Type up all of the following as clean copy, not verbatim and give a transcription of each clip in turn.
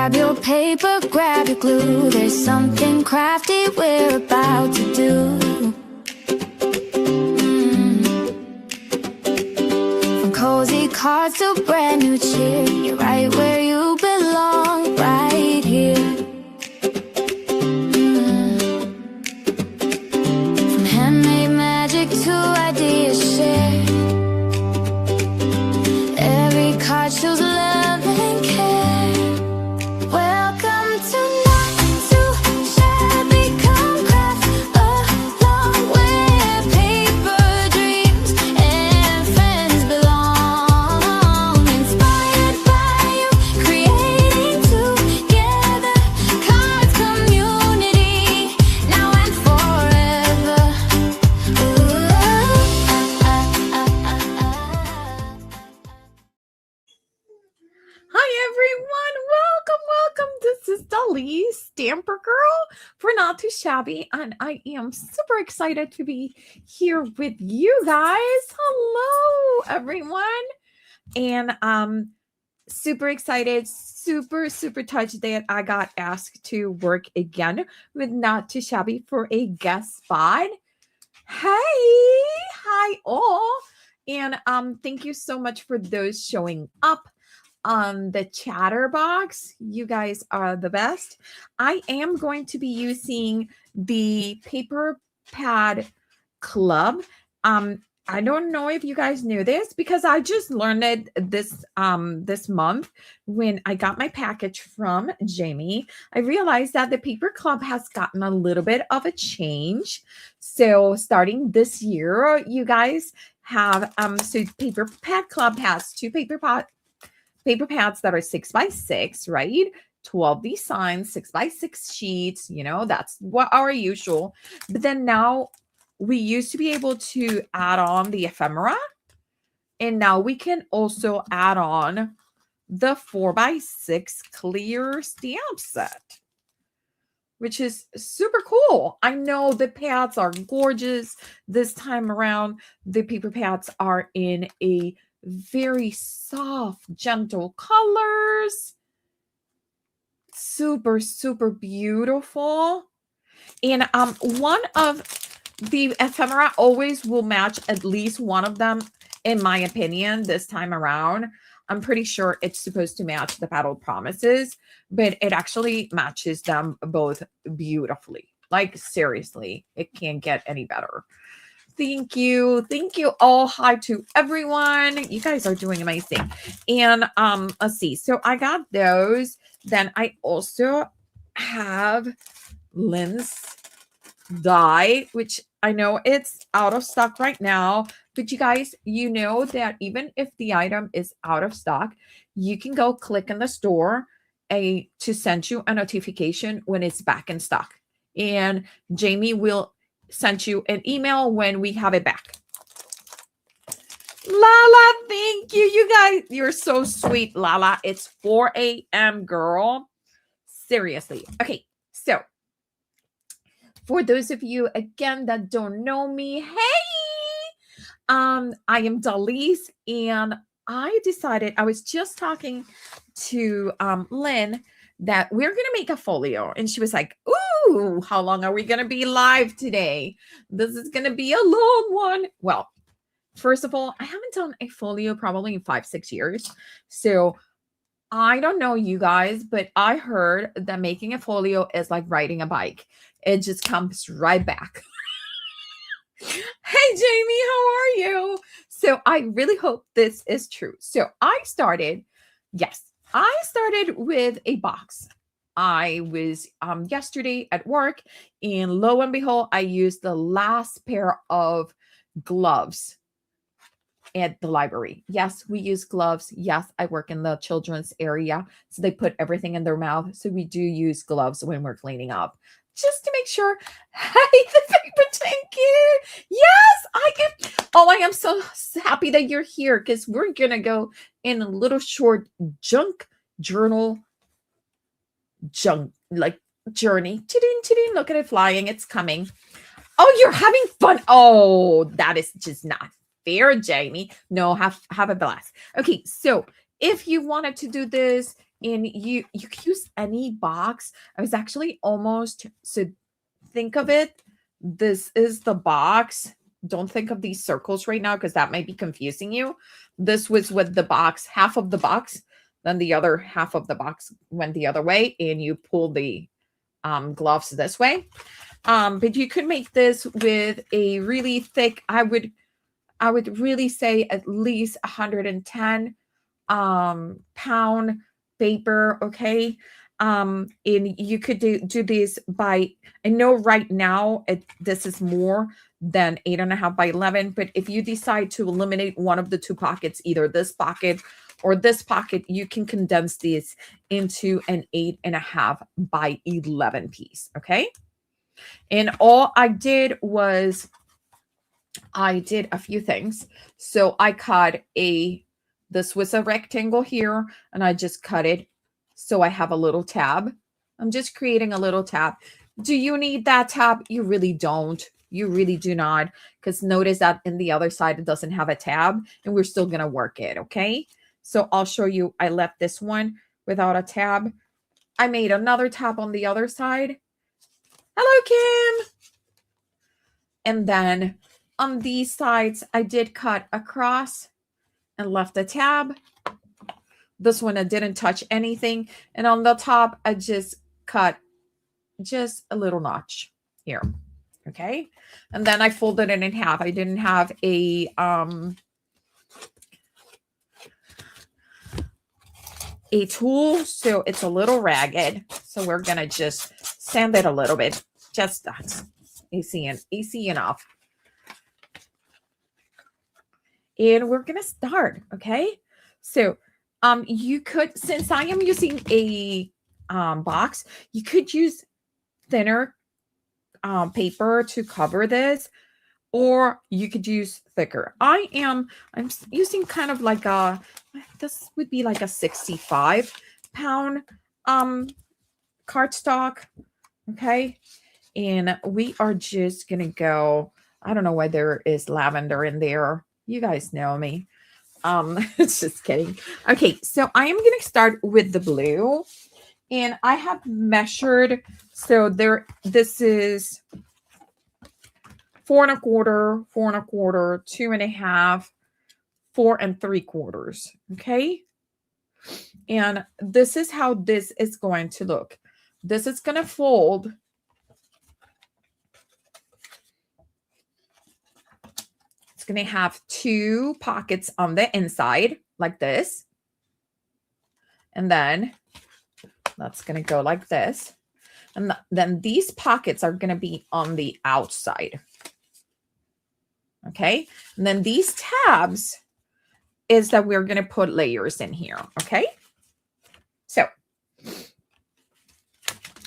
Grab your paper, grab your glue. There's something crafty we're about to do. From cozy cards to brand new cheer, you're right where you belong, right here. From handmade magic to ideas shared, every card shows love and care. Welcome to Not Too Shabby. Come craft along where paper dreams and friends belong. Inspired by you, creating together. Cards community, now and forever. Hi everyone, welcome. This is Dalis, Stamper Girl for Not Too Shabby, and I am super excited to be here with you guys. Hello everyone, and super excited, super touched that I got asked to work again with Not Too Shabby for a guest spot. Hi all, and thank you so much for those showing up on the chatter box. You guys are the best. I am going to be using the paper pad club. I don't know if you guys knew this because I just learned it this month when I got my package from Jamie. I realized that the paper club has gotten a little bit of a change. So starting this year, you guys have so paper pad club has two paper pads that are 6x6, right? 12 designs, 6x6 sheets, that's what our usual. But then now we used to be able to add on the ephemera, and now we can also add on the 4x6 clear stamp set, which is super cool. I know the pads are gorgeous this time around. The paper pads are in a very soft, gentle colors. Super beautiful. And one of the ephemera always will match at least one of them, in my opinion, this time around. I'm pretty sure it's supposed to match the Petal Promises, but it actually matches them both beautifully. Like, seriously, it can't get any better. Thank you all. Hi to everyone. You guys are doing amazing. And let's see. So I got those. Then I also have Lynn's die, which I know it's out of stock right now, but you guys, you know that even if the item is out of stock, you can go click in the store to send you a notification when it's back in stock, and Jamie will send you an email when we have it back. Lala, thank you. You guys, you're so sweet, Lala. It's 4 a.m., girl. Seriously. Okay, so for those of you, again, that don't know me, hey, I am Dalis, and I decided, I was just talking to Lynn that we're going to make a folio, and she was like, ooh, how long are we going to be live today? This is going to be a long one. Well, first of all, I haven't done a folio probably in 5-6 years. So I don't know you guys, but I heard that making a folio is like riding a bike. It just comes right back. Hey, Jamie, how are you? So I really hope this is true. So I started with a box. I was yesterday at work, and lo and behold, I used the last pair of gloves at the library. Yes, we use gloves. Yes, I work in the children's area, so they put everything in their mouth. So we do use gloves when we're cleaning up, just to make sure. Hey, the paper, thank you. Yes, I am. Oh, I am so happy that you're here, because we're gonna go in a little short junk journal journey. Look at it flying. It's coming. Oh, you're having fun. Oh, that is just not fair, Jamie. No, have a blast. Okay, so if you wanted to do this And you can use any box. I was actually almost, so think of it. This is the box. Don't think of these circles right now because that might be confusing you. This was with the box, half of the box, then the other half of the box went the other way, and you pull the gloves this way. But you could make this with a really thick, I would really say at least 110 pound paper. Okay. And you could do these by, I know right now this is more than 8.5 by 11, but if you decide to eliminate one of the two pockets, either this pocket or this pocket, you can condense these into an 8.5 by 11 piece. Okay. And all I did was I did a few things. So I cut this was a rectangle here, and I just cut it so I have a little tab. I'm just creating a little tab. Do you need that tab? You really don't. You really do not, because notice that in the other side, it doesn't have a tab, and we're still going to work it, okay? So I'll show you. I left this one without a tab. I made another tab on the other side. Hello, Kim. And then on these sides, I did cut across and left a tab. This one, I didn't touch anything. And on the top, I just cut just a little notch here. Okay. And then I folded it in half. I didn't have a tool, so it's a little ragged. So we're going to just sand it a little bit. Just that. Easy enough. And we're going to start, okay? So you could, since I am using a box, you could use thinner paper to cover this, or you could use thicker. I'm using kind of like this would be like a 65 pound cardstock, okay? And we are just going to go, I don't know why there is lavender in there. You guys know me. Just kidding. Okay, so I am going to start with the blue. And I have measured, so this is 4 1/4, 4 1/4, 2 1/2, 4 3/4. Okay. And this is how this is going to look. This is going to fold. It's going to have 2 pockets on the inside like this. And then that's going to go like this. And then these pockets are going to be on the outside. Okay. And then these tabs is that we're going to put layers in here. Okay.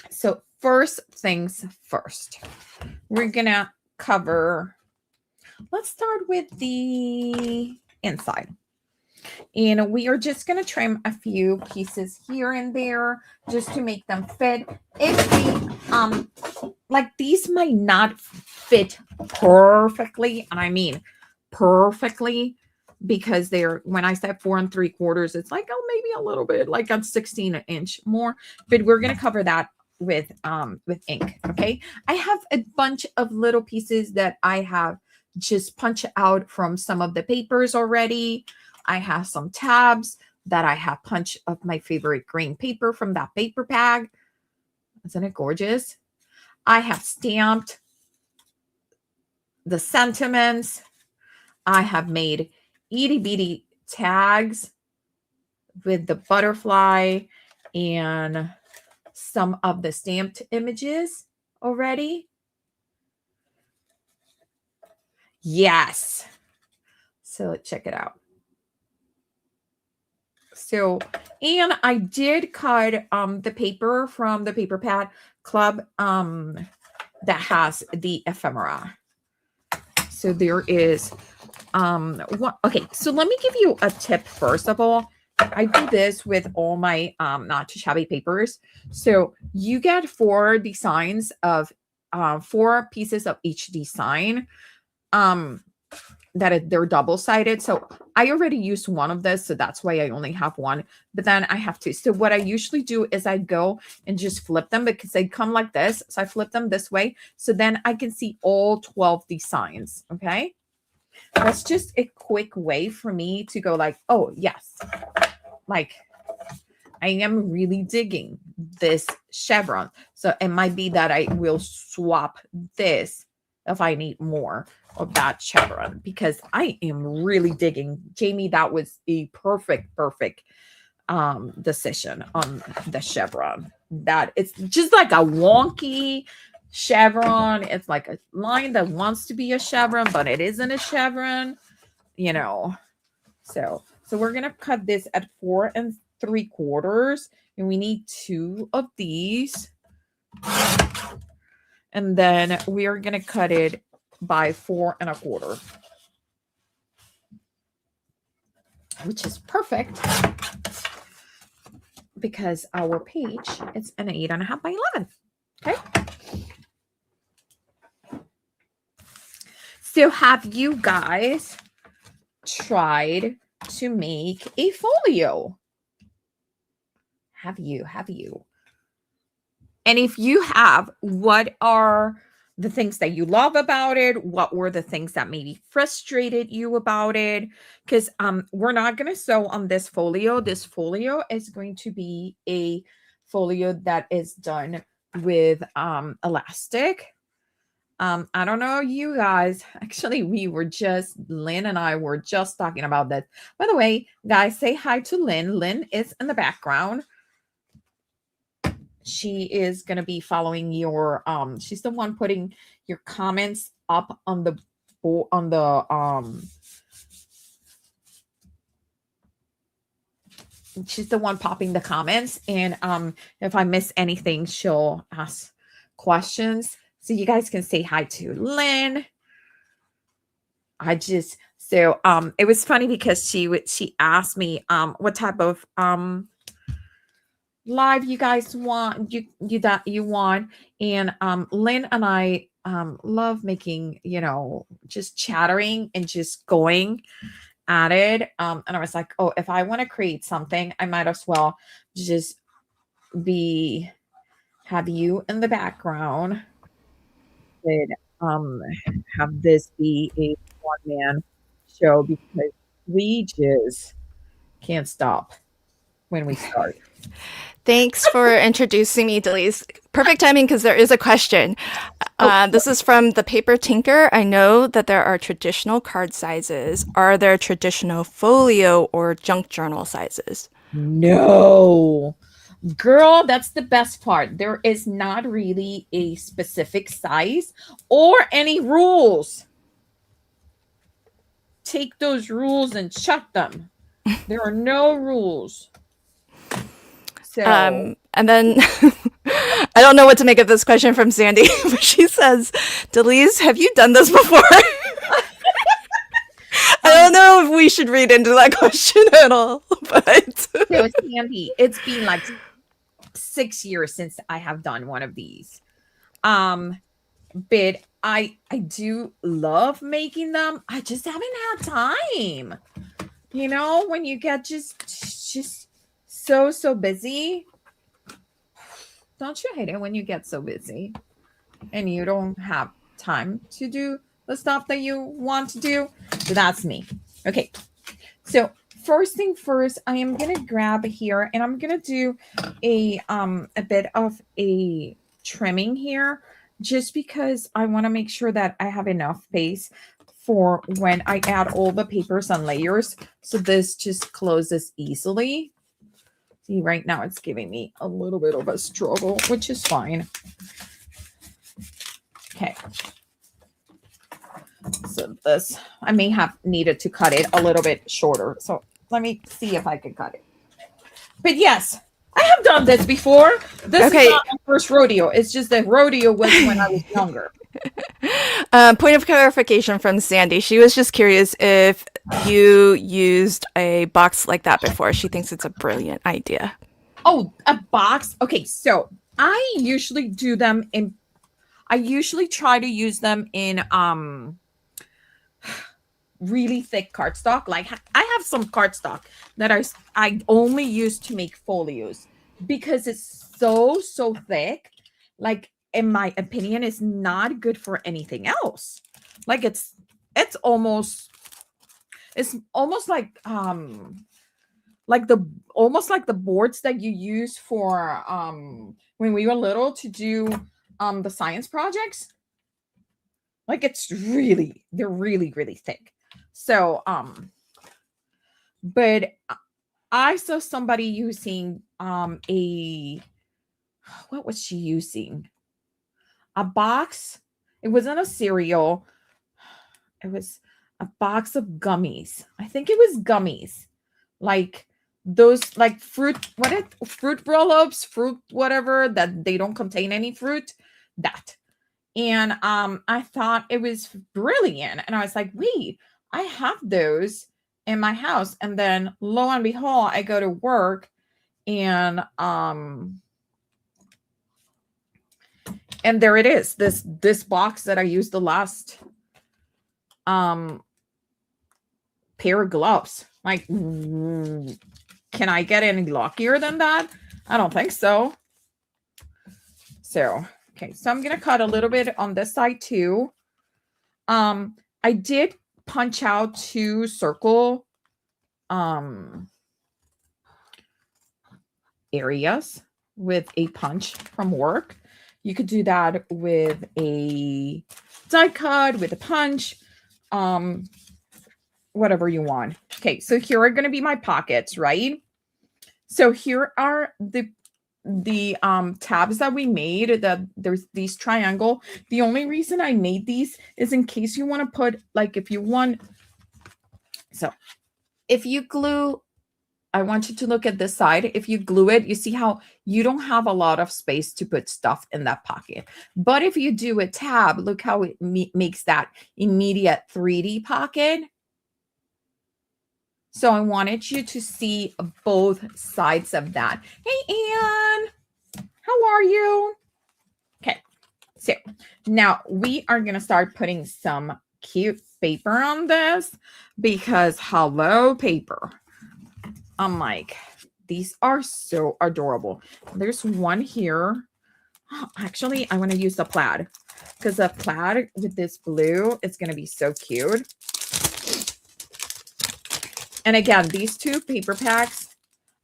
So first things first, we're going to cover, let's start with the inside. And we are just going to trim a few pieces here and there just to make them fit. If they, like these might not fit perfectly, and I mean perfectly, because they're, when I said 4 3/4, it's like, oh, maybe a little bit, like a 16 inch more, but we're going to cover that with ink. Okay. I have a bunch of little pieces that I have just punched out from some of the papers already. I have some tabs that I have punched of my favorite green paper from that paper bag. Isn't it gorgeous? I have stamped the sentiments. I have made itty bitty tags with the butterfly and some of the stamped images already. Yes. So let's check it out. So, and I did cut the paper from the Paper Pad Club that has the ephemera. So there is okay, so let me give you a tip first of all. I do this with all my not too shabby papers. So you get 4 designs of 4 pieces of each design. They're double-sided. So I already used one of this, so that's why I only have one, but then I have two. So what I usually do is I go and just flip them because they come like this. So I flip them this way. So then I can see all 12 designs. Okay. That's just a quick way for me to go like, oh, yes. Like, I am really digging this chevron. So it might be that I will swap this if I need more of that chevron because I am really digging. Jamie, that was a perfect decision on the chevron. That it's just like a wonky chevron. It's like a line that wants to be a chevron, but it isn't a chevron, you know. So we're gonna cut this at 4 3/4, and we need 2 of these. And then we are gonna cut it by 4 1/4, which is perfect because our page is an 8 1/2 by 11. Okay. So have you guys tried to make a folio? Have you? And if you have, what are the things that you love about it? What were the things that maybe frustrated you about it? Because we're not going to sew on this folio. This folio is going to be a folio that is done with elastic. I don't know, you guys. Actually, Lynn and I were just talking about that. By the way, guys, say hi to Lynn. Lynn is in the background. She is going to be following your she's the one putting your comments up on the she's the one popping the comments, and if I miss anything, she'll ask questions, so you guys can say hi to Lynn. It was funny because she asked me what type of live you guys want, you want, and Lynn and I love making, just chattering and just going at it, and I was like, oh, if I want to create something, I might as well just have you in the background and have this be a one-man show because we just can't stop when we start. Thanks for introducing me, Dalis. Perfect timing because there is a question. This is from the Paper Tinker. I know that there are traditional card sizes. Are there traditional folio or junk journal sizes? No. Girl, that's the best part. There is not really a specific size or any rules. Take those rules and chuck them. There are no rules. So, and then I don't know what to make of this question from Sandy, but she says, Dalis, have you done this before? I don't know if we should read into that question at all, but so Sandy, it's been like 6 years since I have done one of these. But I do love making them. I just haven't had time. When you get just so busy. Don't you hate it when you get so busy and you don't have time to do the stuff that you want to do? So that's me. Okay. So first thing first, I am going to grab here and I'm going to do a bit of a trimming here just because I want to make sure that I have enough space for when I add all the papers and layers. So this just closes easily. See, right now it's giving me a little bit of a struggle, which is fine. Okay. So this, I may have needed to cut it a little bit shorter. So let me see if I can cut it. But yes, I have done this before. This is not my first rodeo. It's just that rodeo was when I was younger. Point of clarification from Sandy. She was just curious if you used a box like that before. She thinks it's a brilliant idea. Oh, a box? Okay, so I usually do them in, I usually try to use them in really thick cardstock. Like I have some cardstock that I only use to make folios because it's so thick. Like in my opinion, it's not good for anything else. Like it's almost like the almost like the boards that you use for when we were little to do the science projects. Like they're really thick. So but I saw somebody using what was she using? A box. It wasn't a cereal. It was a box of gummies. I think it was gummies. Like those like fruit roll-ups, fruit whatever that they don't contain any fruit. That. And I thought it was brilliant. And I was like, wait, I have those in my house. And then lo and behold, I go to work and there it is. This box that I used the last pair of gloves. Like, can I get any luckier than that? I don't think so. So, okay, so I'm gonna cut a little bit on this side too. I did punch out 2 circle areas with a punch from work. You could do that with a die cut, with a punch, whatever you want. Okay, so here are going to be my pockets, right? So here are the tabs that we made. That there's these triangle. The only reason I made these is in case you want to put, like, if you want. So if you glue, I want you to look at this side. If you glue it, you see how you don't have a lot of space to put stuff in that pocket. But if you do a tab, look how it makes that immediate 3D pocket. So I wanted you to see both sides of that. Hey, Anne, how are you? Okay, so now we are going to start putting some cute paper on this because hello, paper. I'm like, these are so adorable. There's one here. Oh, actually, I want to use the plaid because the plaid with this blue is going to be so cute. And again, these 2 paper packs.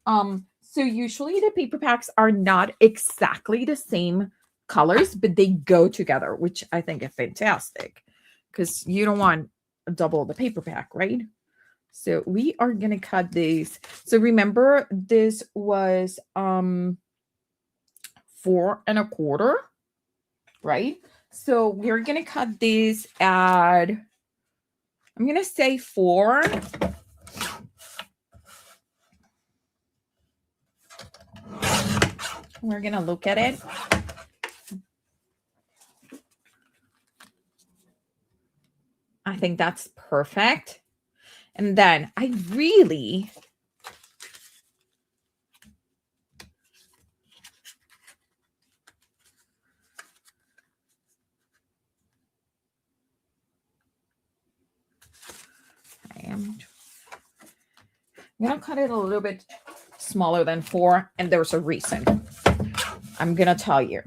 So usually the paper packs are not exactly the same colors, but they go together, which I think is fantastic because you don't want double the paper pack, right? So we are going to cut these. So remember, this was 4 1/4, right? So we're going to cut these at, I'm going to say 4. We're going to look at it. I think that's perfect. And then I really I'm going to cut it a little bit smaller than 4, and there's a reason. I'm going to tell you.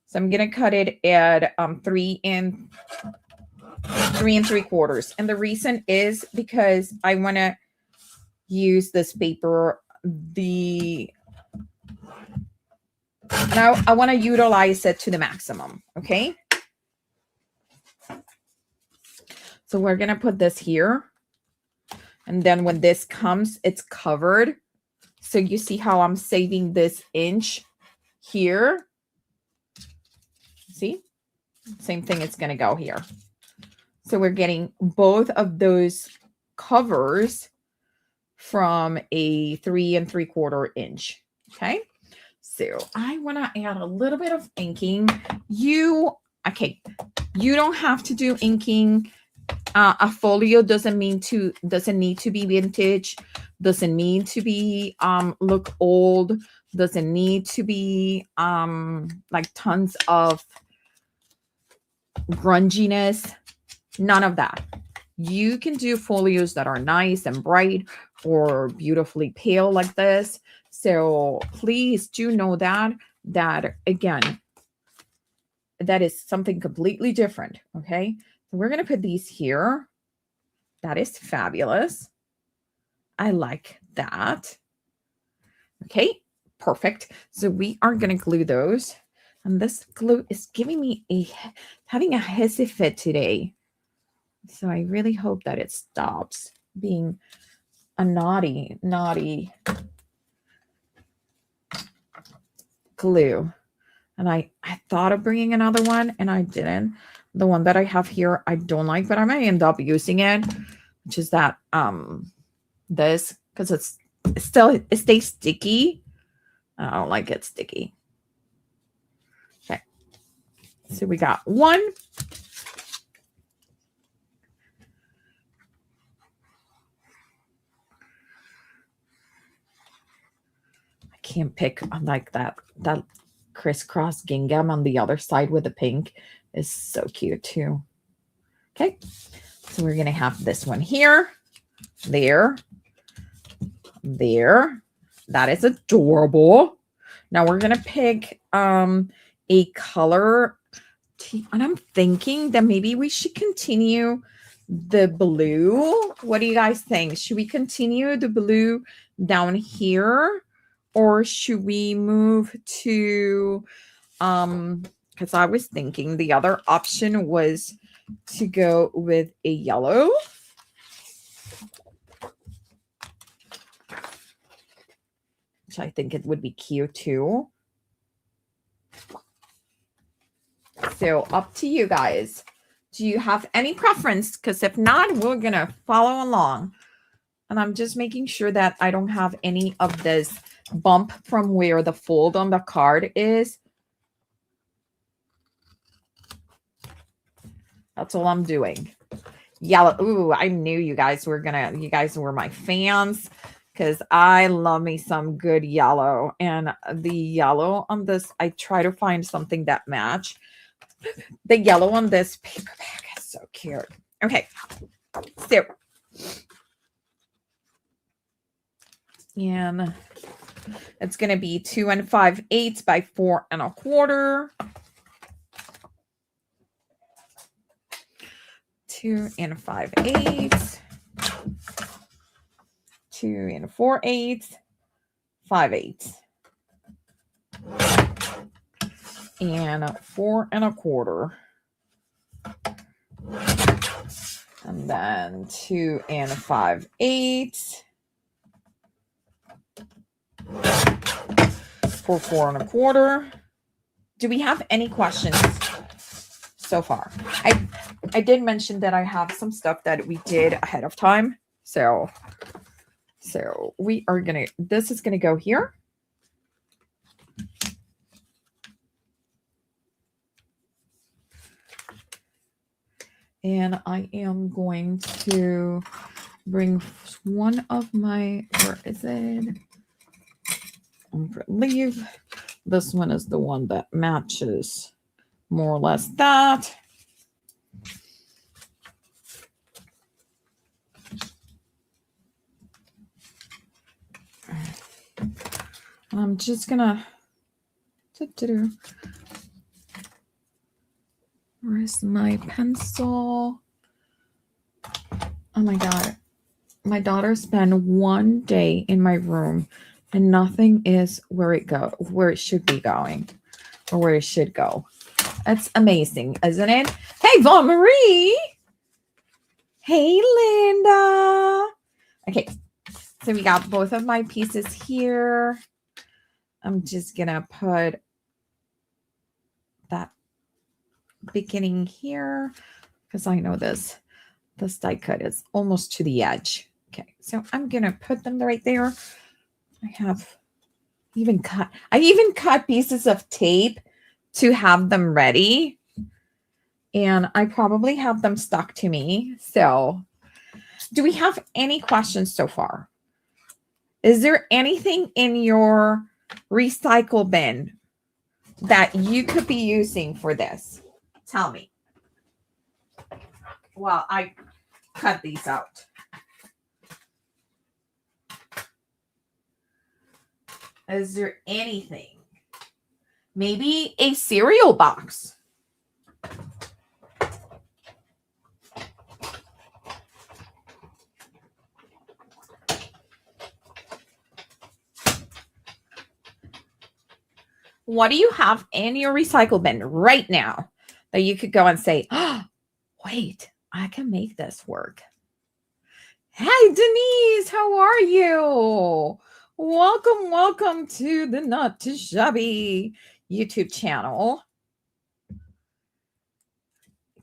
So I'm going to cut it at 3 3 3/4. And the reason is because I want to use this paper, and I want to utilize it to the maximum. Okay. So we're going to put this here. And then when this comes, it's covered. So you see how I'm saving this inch here. See? Same thing, it's going to go here. So we're getting both of those covers from a 3 3/4 inch. Okay. So I want to add a little bit of inking. You don't have to do inking. A folio doesn't need to be vintage, doesn't need to be look old, doesn't need to be like tons of grunginess. None of that. You can do folios that are nice and bright or beautifully pale like this. So please do know that again, that is something completely different. Okay. So we're going to put these here. That is fabulous. I like that. Okay, perfect. So we are going to glue those. And this glue is giving me having a hissy fit today. So I really hope that it stops being a naughty glue. And I thought of bringing another one and I didn't. The one that I have here, I don't like, but I might end up using it, which is that, this, because it stays sticky. I don't like it sticky. Okay. So we got one. I can't pick like that crisscross gingham on the other side with the pink is so cute too. Okay. So we're going to have this one here, there. That is adorable. Now we're going to pick a color. And I'm thinking that maybe we should continue the blue. What do you guys think? Should we continue the blue down here? Or should we move to, because I was thinking the other option was to go with a yellow. Which I think it would be cute too. So up to you guys. Do you have any preference? Because if not, we're going to follow along. And I'm just making sure that I don't have any of this bump from where the fold on the card is. That's all I'm doing. Yellow. Ooh, I knew you guys were my fans because I love me some good yellow. And the yellow on this, I try to find something that match. The yellow on this paper bag is so cute. Okay. So, and it's going to be 2 5/8 by 4 1/4. 2 5/8. 2 4/8. 5/8. And 4 1/4. And then 2 5/8. For 4 1/4. Do we have any questions so far? I did mention that I have some stuff that we did ahead of time. So we are going to, this is going to go here. And I am going to bring one of my, where is it? Leave. This one is the one that matches more or less that. I'm just gonna, where's my pencil? Oh my God. My daughter spent one day in my room and nothing is where it should be going or where it should go. That's amazing, isn't it? Hey, Vaughn Marie. Hey, Linda. Okay. So we got both of my pieces here. I'm just going to put that beginning here because I know this die cut is almost to the edge. Okay, so I'm going to put them right there. I even cut pieces of tape to have them ready. And I probably have them stuck to me. So do we have any questions so far? Is there anything in your recycle bin that you could be using for this? Tell me. Well, cut these out. Is there anything? Maybe a cereal box. What do you have in your recycle bin right now that you could go and say, oh, wait, I can make this work? Hi, Denise, how are you? Welcome to the Not Too Shabby YouTube channel.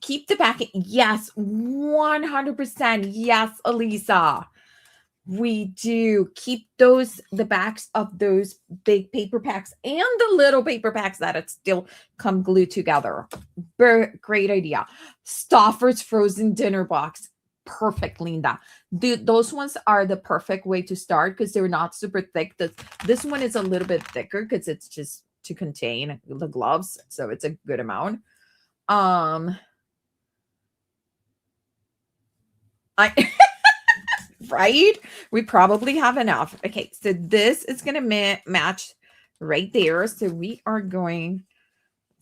Keep the backing. Yes, 100%. Yes, Elisa. We do keep the backs of those big paper packs and the little paper packs that it still come glued together. Great idea. Stauffer's frozen dinner box. Perfect, Linda. Those ones are the perfect way to start because they're not super thick. This one is a little bit thicker because it's just to contain the gloves. So it's a good amount. Right? We probably have enough. Okay, so this is going to match right there. So we are going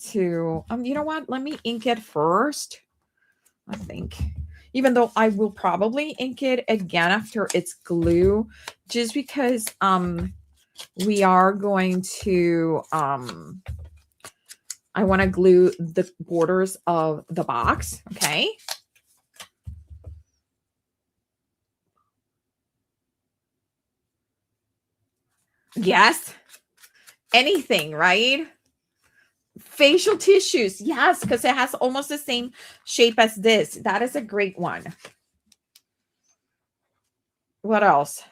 to, you know what? Let me ink it first. I think, even though I will probably ink it again after it's glue, just because we are going to, I want to glue the borders of the box. Okay. Yes. Anything, right? Facial tissues. Yes, because it has almost the same shape as this. That is a great one. What else?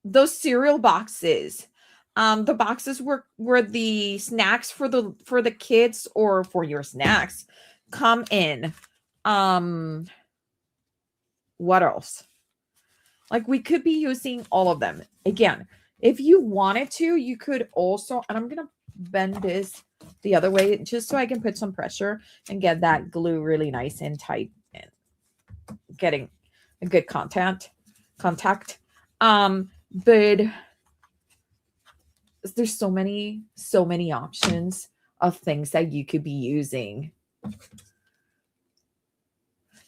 Those cereal boxes. The boxes where the snacks for the kids or for your snacks come in. What else? Like we could be using all of them. Again, if you wanted to, you could also, and I'm going to bend this the other way just so I can put some pressure and get that glue really nice and tight and getting a good contact. But there's so many options of things that you could be using.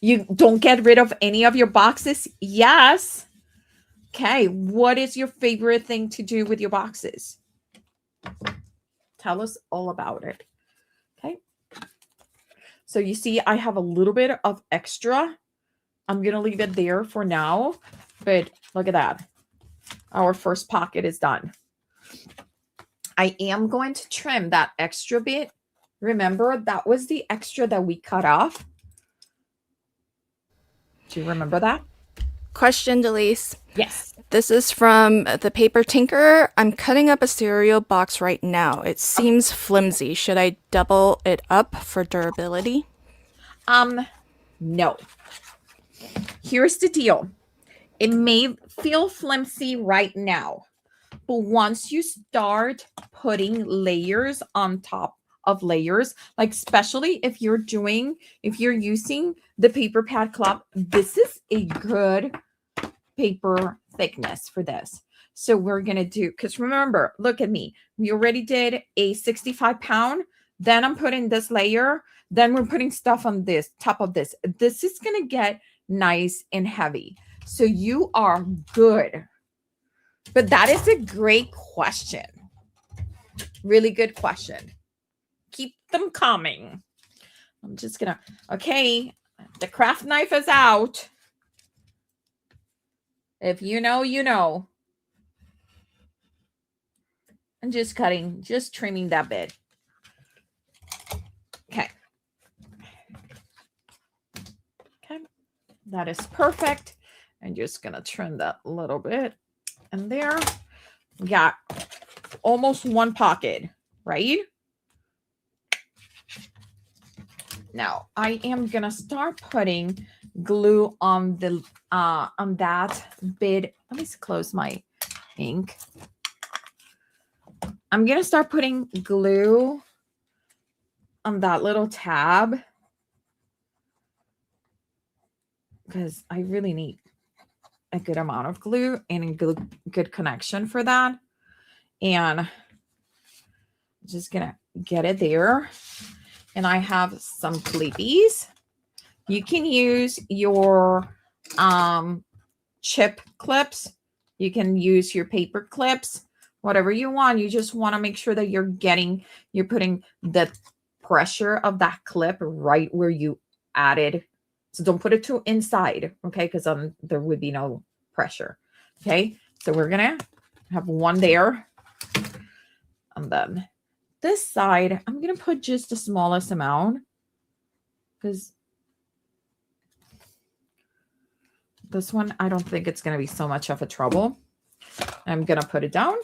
You don't get rid of any of your boxes? Yes. Okay, what is your favorite thing to do with your boxes? Tell us all about it. Okay. So you see, I have a little bit of extra. I'm going to leave it there for now. But look at that. Our first pocket is done. I am going to trim that extra bit. Remember, that was the extra that we cut off. Do you remember that? Question, Dalis. Yes. This is from the Paper Tinker. I'm cutting up a cereal box right now. It seems flimsy. Should I double it up for durability? No. Here's the deal. It may feel flimsy right now, but once you start putting layers on top of layers, like especially if you're using the paper pad club, this is a good paper thickness for this. So we're going to do, because remember, look at me. We already did a 65 pound. Then I'm putting this layer. Then we're putting stuff on this top of this. This is going to get nice and heavy. So you are good. But that is a great question. Really good question. Keep them coming. I'm just going to, okay, the craft knife is out. If you know, you know. I'm just trimming that bit. Okay. Okay. That is perfect. I'm just going to trim that a little bit. And there we got almost one pocket, right? Now I am going to start putting glue on the on that bit. Let me close my ink. I'm going to start putting glue on that little tab. because I really need a good amount of glue and a good connection for that. And just gonna get it there. And I have some clippies. You can use your chip clips. You can use your paper clips, whatever you want. You just want to make sure that you're putting the pressure of that clip right where you added. So don't put it too inside, okay? Because there would be no pressure. Okay, so we're gonna have one there. And then this side, I'm gonna put just the smallest amount because this one, I don't think it's gonna be so much of a trouble. I'm gonna put it down.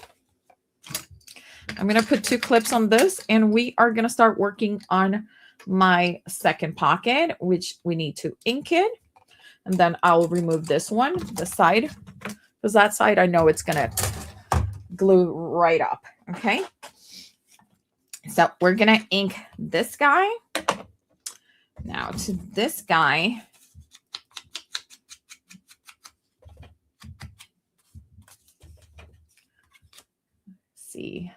I'm gonna put 2 clips on this, and we are gonna start working on my second pocket, which we need to ink it. And then I'll remove this one, the side, because that side I know it's gonna glue right up. Okay. So we're gonna ink this guy. Now to this guy. See.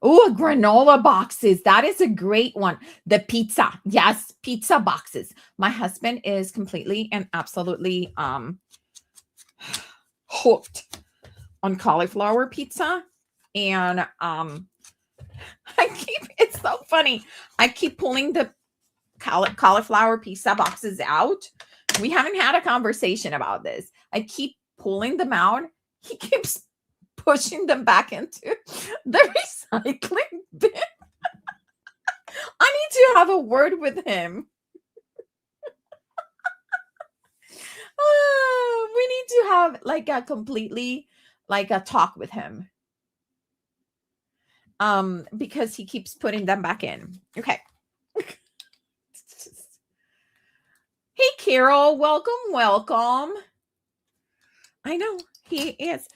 Oh, granola boxes. That is a great one. The pizza. Yes, pizza boxes. My husband is completely and absolutely hooked on cauliflower pizza. And it's so funny. I keep pulling the cauliflower pizza boxes out. We haven't had a conversation about this. I keep pulling them out. He keeps pushing them back into the recycling bin. I need to have a word with him. We need to have like a talk with him. Because he keeps putting them back in. Okay. Hey, Carol, welcome. I know he is.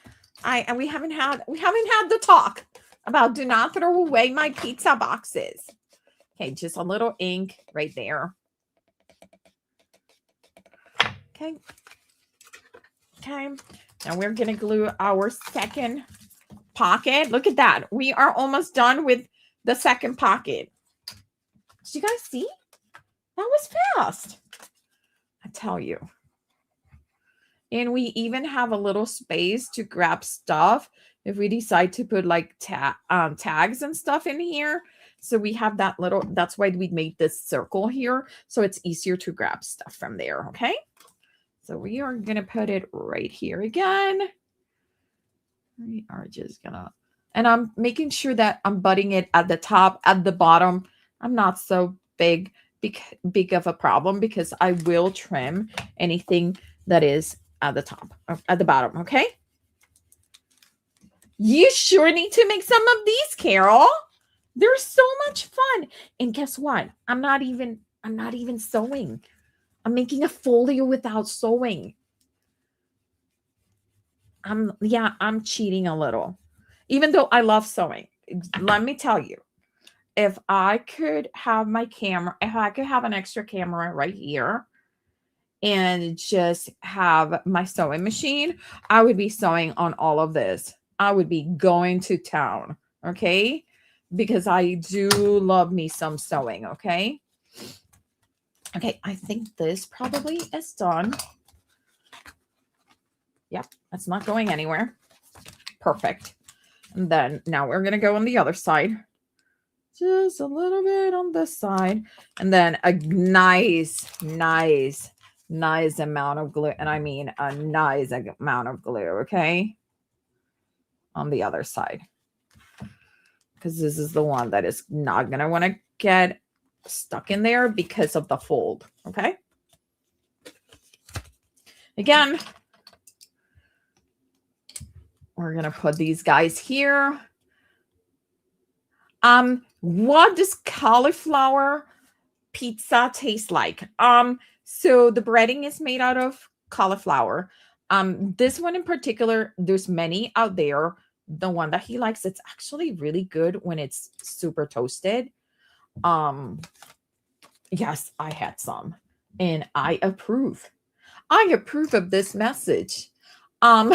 We haven't had the talk about do not throw away my pizza boxes. Okay, just a little ink right there. Okay. Now we're gonna glue our second pocket. Look at that. We are almost done with the second pocket. Did you guys see? That was fast. I tell you. And we even have a little space to grab stuff if we decide to put like tags and stuff in here. So we have that little, that's why we made this circle here. So it's easier to grab stuff from there. Okay. So we are going to put it right here again. We are just gonna, and I'm making sure that I'm butting it at the top, at the bottom. I'm not so big of a problem because I will trim anything that is at the top, at the bottom. Okay. You sure need to make some of these, Carol. They're so much fun. And guess what? I'm not even sewing. I'm making a folio without sewing. I'm cheating a little, even though I love sewing. Let me tell you, if I could have my camera, if I could have an extra camera right here and just have my sewing machine, I would be sewing on all of this. I would be going to town. Okay. Because I do love me some sewing. Okay. Okay. I think this probably is done. Yep, that's not going anywhere. Perfect. And then now we're going to go on the other side. Just a little bit on this side. And then a nice amount of glue. And I mean a nice amount of glue, okay? On the other side. Because this is the one that is not going to want to get stuck in there because of the fold, okay? Again, we're going to put these guys here. What does cauliflower pizza taste like? So the breading is made out of cauliflower. This one in particular, there's many out there. The one that he likes, it's actually really good when it's super toasted. Yes, I had some and I approve. I approve of this message. Um,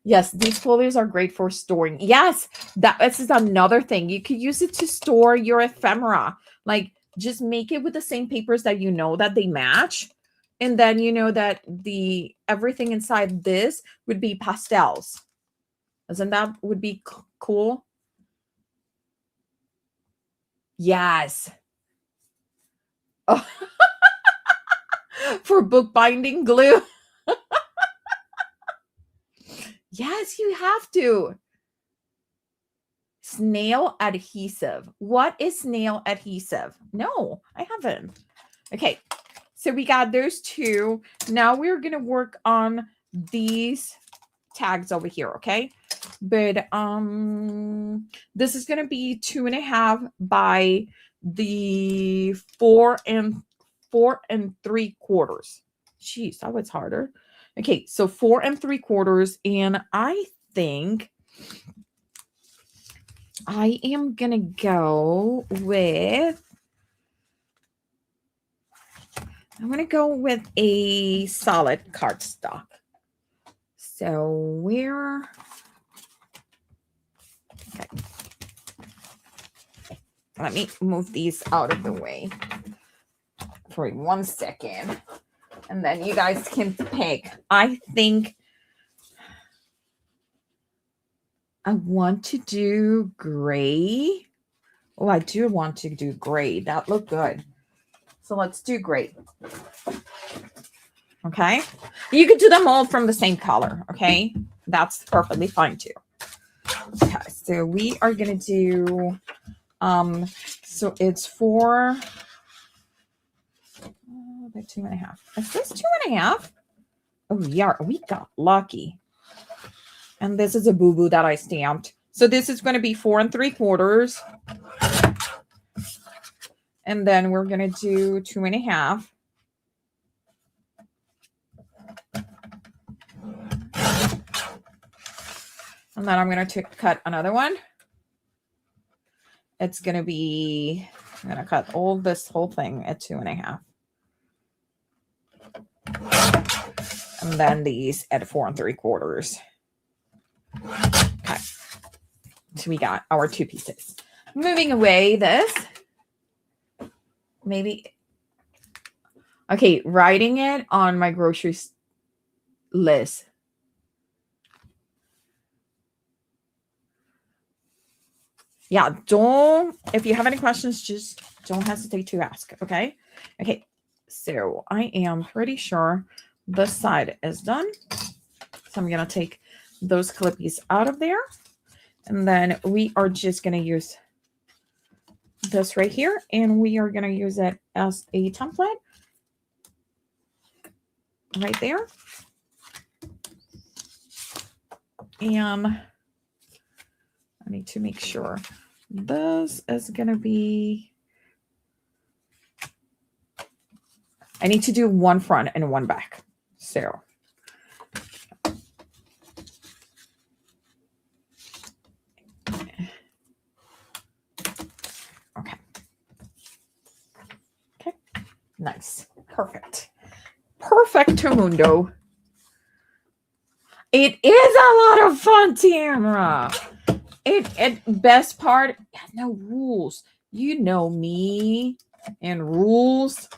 yes, these folios are great for storing. Yes, this is another thing. You could use it to store your ephemera. Like, just make it with the same papers that you know that they match. And then you know that everything inside this would be pastels. Isn't that would be cool? Yes. Oh. For bookbinding glue. Yes, you have to. Snail adhesive. What is snail adhesive? No, I haven't. Okay, so we got those two. Now we're going to work on these tags over here, okay? But this is going to be 2.5 by the 4 3/4. Jeez, that was harder. Okay, so 4 3/4, and I think I am gonna go with a solid cardstock. So okay. Let me move these out of the way for 1 second. And then you guys can pick. I think I want to do gray. Oh, I do want to do gray. That looked good. So let's do gray. Okay. You could do them all from the same color. Okay. That's perfectly fine too. Okay. So we are going to do, so it's 4, they're 2.5. Is this 2.5? Oh, yeah. We got lucky. And this is a boo-boo that I stamped. So this is going to be 4 3/4. And then we're going to do 2.5. And then I'm going to cut another one. It's going to be, I'm going to cut this whole thing at 2.5. And then these at 4 3/4. Okay. So we got our 2 pieces. Moving away this. Maybe. Okay, writing it on my groceries list. Yeah, if you have any questions, just don't hesitate to ask, okay? Okay, so I am pretty sure this side is done. So I'm going to take those clippies out of there. And then we are just going to use this right here. And we are going to use it as a template. Right there. And I need to make sure this is going to be, I need to do one front and one back. So okay. Okay. Nice. Perfect. Perfectamundo. It is a lot of fun, Tamara. Best part, no rules. You know me and rules.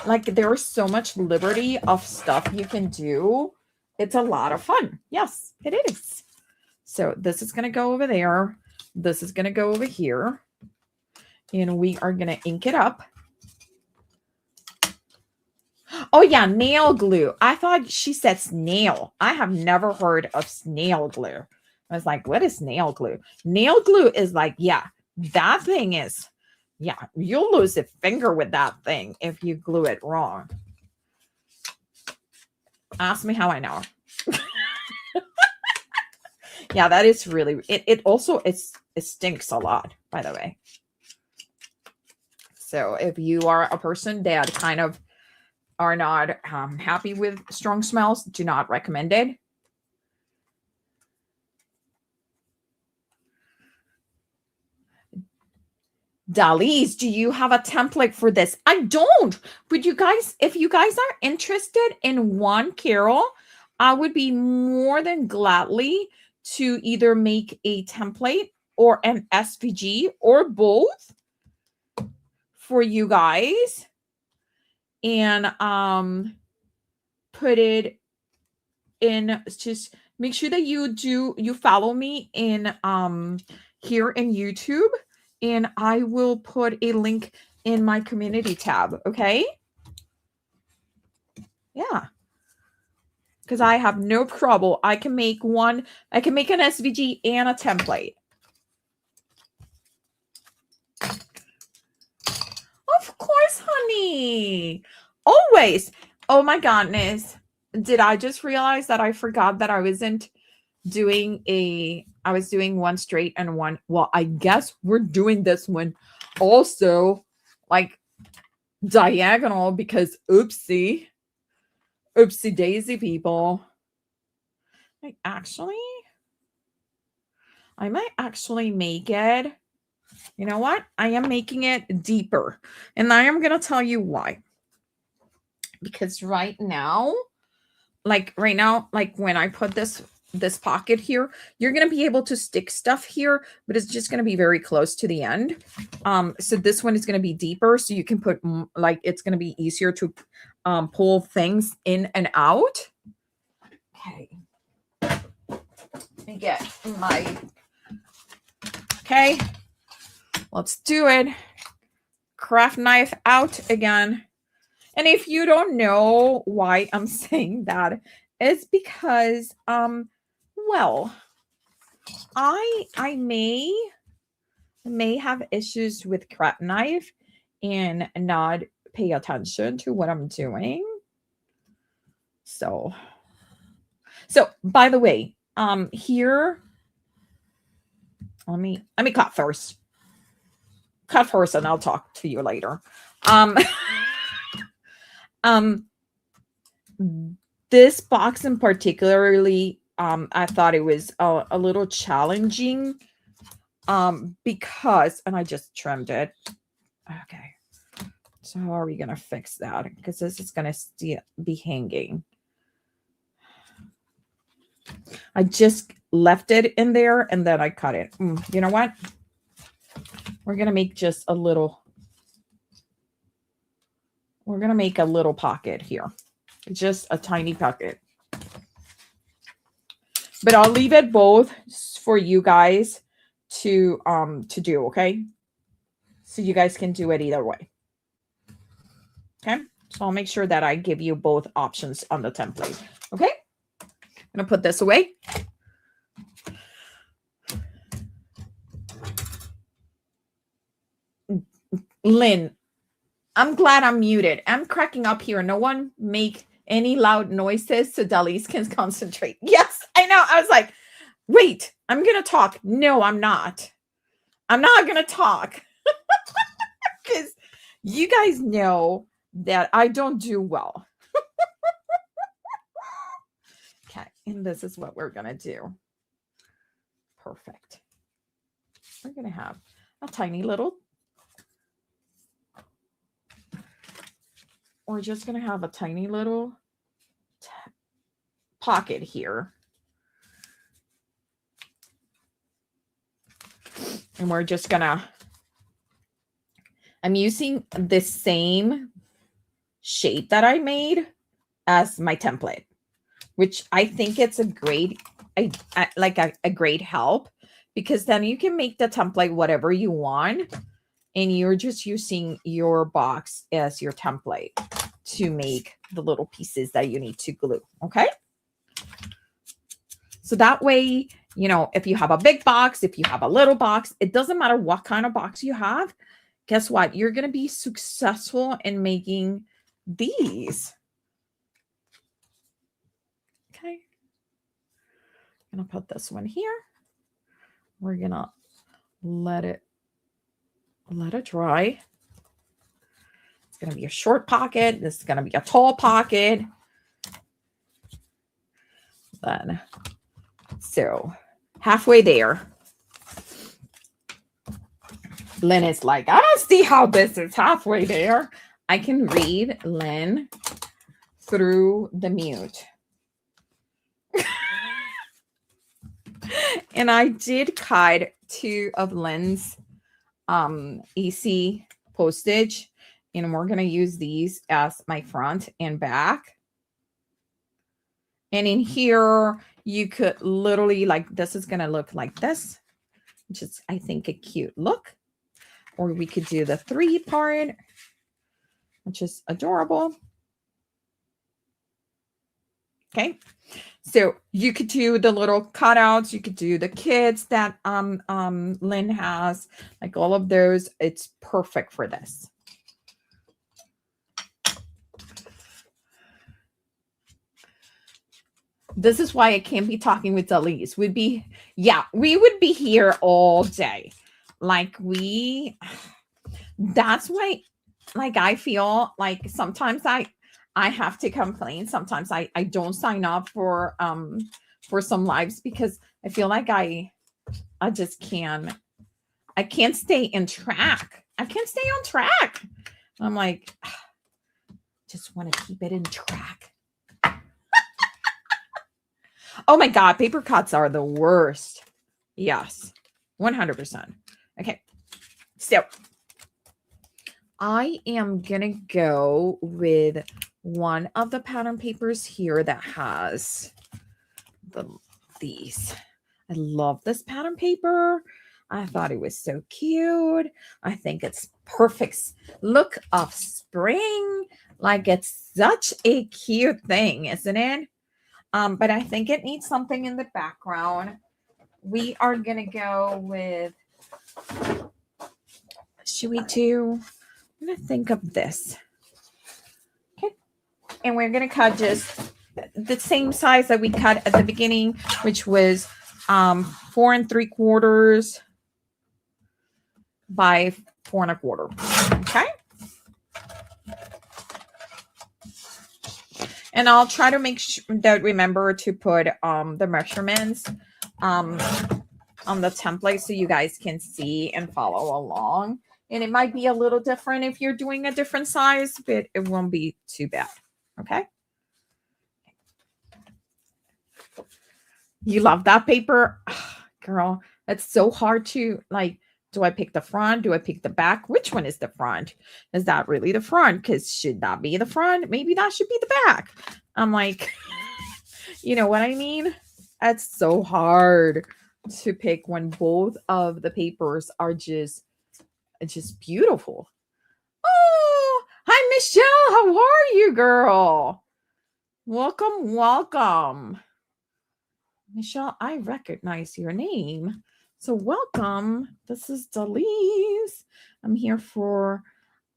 Like, there's so much liberty of stuff you can do. It's a lot of fun. Yes, it is. So this is going to go over there. This is going to go over here. And we are going to ink it up. Oh, yeah, nail glue. I thought she said snail. I have never heard of snail glue. I was like, what is nail glue? Nail glue is like, yeah, that thing is, yeah, you'll lose a finger with that thing if you glue it wrong. Ask me how I know. Yeah, that is really, it also, it stinks a lot, by the way. So if you are a person that kind of are not happy with strong smells, do not recommend it. Dalis, do you have a template for this? I don't. But you guys, if you guys are interested in one carol, I would be more than gladly to either make a template or an SVG or both for you guys and put it in. Just make sure that you follow me in here in YouTube, and I will put a link in my community tab. Okay. Yeah. Because I have no trouble. I can make an SVG and a template. Of course, honey. Always. Oh my goodness. Did I just realize that I forgot that I was doing one straight and one. Well, I guess we're doing this one also like diagonal because oopsie daisy, people. I might actually make it. You know what? I am making it deeper, and I am going to tell you why. Because right now, like when I put this pocket here, you're going to be able to stick stuff here, but it's just going to be very close to the end. So this one is going to be deeper, so you can put it's going to be easier to pull things in and out. Okay. Let me get my. Okay. Let's do it. Craft knife out again. And if you don't know why I'm saying that, it's because, well, I may have issues with craft knife and not pay attention to what I'm doing. So by the way, here, let me cut first. Cut first, and I'll talk to you later. This box in particularly, I thought it was a little challenging, because, and I just trimmed it. Okay. So how are we going to fix that? Because this is going to be hanging. I just left it in there and then I cut it. You know what? We're going to make just a little. We're going to make a little pocket here. Just a tiny pocket. But I'll leave it both for you guys to do, okay? So you guys can do it either way. Okay? So I'll make sure that I give you both options on the template. Okay? I'm going to put this away. Lynn, I'm glad I'm muted. I'm cracking up here. No one make any loud noises so Dalis can concentrate. Yes, I know. I was like, wait, I'm going to talk. No, I'm not. I'm not going to talk. Because you guys know that I don't do well. Okay, and this is what we're going to do. Perfect. We're going to have a tiny little. We're just going to have a tiny little pocket here. And we're just going to, I'm using the same shape that I made as my template, which I think it's a great, a great help, because then you can make the template whatever you want. And you're just using your box as your template to make the little pieces that you need to glue. Okay. So that way, you know, if you have a big box, if you have a little box, it doesn't matter what kind of box you have. Guess what? You're going to be successful in making these. Okay. I'm going to put this one here. We're going to let it dry. It's going to be a short pocket. This is going to be a tall pocket. Then, so halfway there. Lynn is like, I don't see how this is halfway there. I can read Lynn through the mute. And I did cut 2 of Lynn's AC postage, and we're going to use these as my front and back. And in here, you could literally, like, this is going to look like this, which is, I think, a cute look. Or we could do the 3 part, which is adorable. Okay. So you could do the little cutouts. You could do the kids that Lynn has, like all of those. It's perfect for this. This is why I can't be talking with Dalis. We would be here all day. Like that's why, like, I feel like sometimes I have to complain. Sometimes I don't sign up for some lives because I feel like I just can't. I can't stay in track. I can't stay on track. I'm like, just want to keep it in track. Oh my God, paper cuts are the worst. Yes, 100%. Okay, so I am gonna go with one of the pattern papers here that has these. I love this pattern paper. I thought it was so cute. I think it's perfect look of spring. Like, it's such a cute thing, isn't it? But I think it needs something in the background. We are gonna go with, should we do, I'm gonna think of this. Okay. And we're gonna cut just the same size that we cut at the beginning, which was 4 3/4 by 4 1/4. Okay. And I'll try to make sure that remember to put the measurements on the template so you guys can see and follow along. And it might be a little different if you're doing a different size, but it won't be too bad. Okay. You love that paper? Girl, it's so hard to, like, do I pick the front? Do I pick the back? Which one is the front? Is that really the front? Because should that be the front? Maybe that should be the back. I'm like, you know what I mean? It's so hard to pick when both of the papers are just beautiful. Oh, hi, Michelle. How are you, girl? Welcome, welcome. Michelle, I recognize your name. So welcome. This is Dalis. I'm here for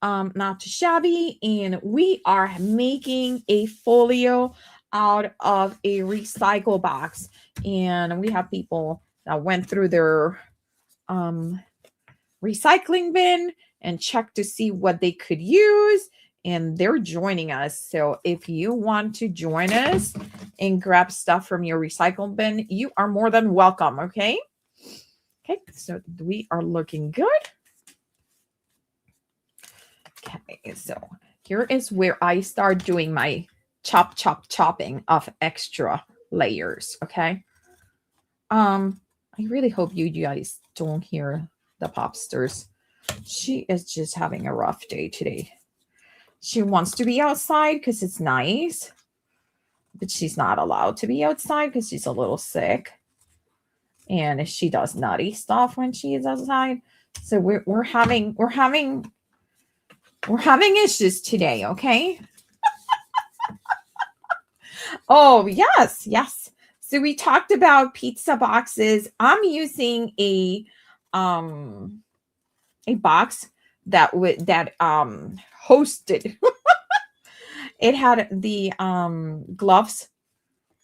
Not Too Shabby, and we are making a folio out of a recycle box. And we have people that went through their recycling bin and checked to see what they could use, and they're joining us. So if you want to join us and grab stuff from your recycle bin, you are more than welcome. Okay. Okay, so we are looking good. Okay, so here is where I start doing my chopping of extra layers. Okay. I really hope you guys don't hear the popsters. She is just having a rough day today. She wants to be outside because it's nice, but she's not allowed to be outside because she's a little sick. And she does nutty stuff when she is outside. So we're having issues today, okay? Oh, yes. So we talked about pizza boxes. I'm using a box that hosted. It had the gloves,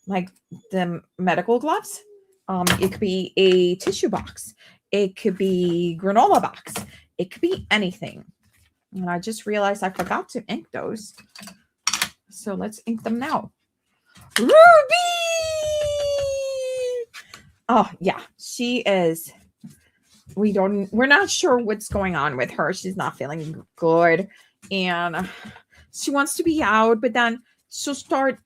like the medical gloves. It could be a tissue box. It could be granola box. It could be anything. And I just realized I forgot to ink those. So let's ink them now. Ruby! Oh, yeah. She is we're not sure what's going on with her. She's not feeling good. And she wants to be out, but then she'll start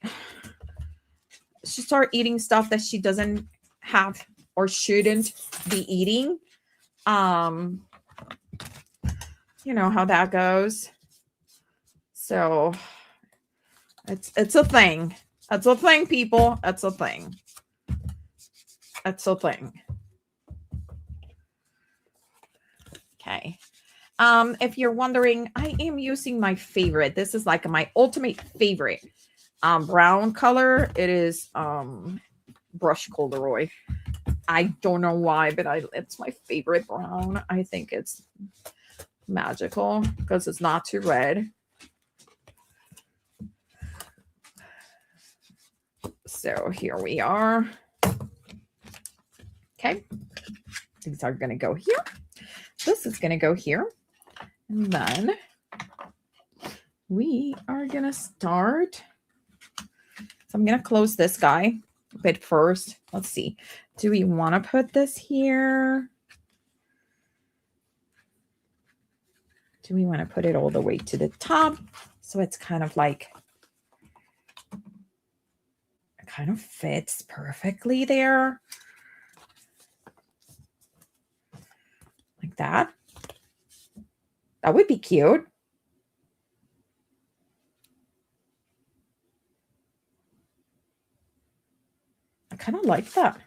eating stuff that she doesn't have or shouldn't be eating. You know how that goes. So it's a thing. That's a thing, people. That's a thing. That's a thing. Okay. If you're wondering, I am using my favorite. This is like my ultimate favorite brown color. It is brush corduroy. I don't know why, but it's my favorite brown. I think it's magical because it's not too red. So here we are. Okay. These are going to go here. This is going to go here. And then we are going to start. So I'm going to close this guy a bit first. Let's see. Do we want to put this here? Do we want to put it all the way to the top? So it's kind of like, it kind of fits perfectly there. Like that. That would be cute. I kind of like that.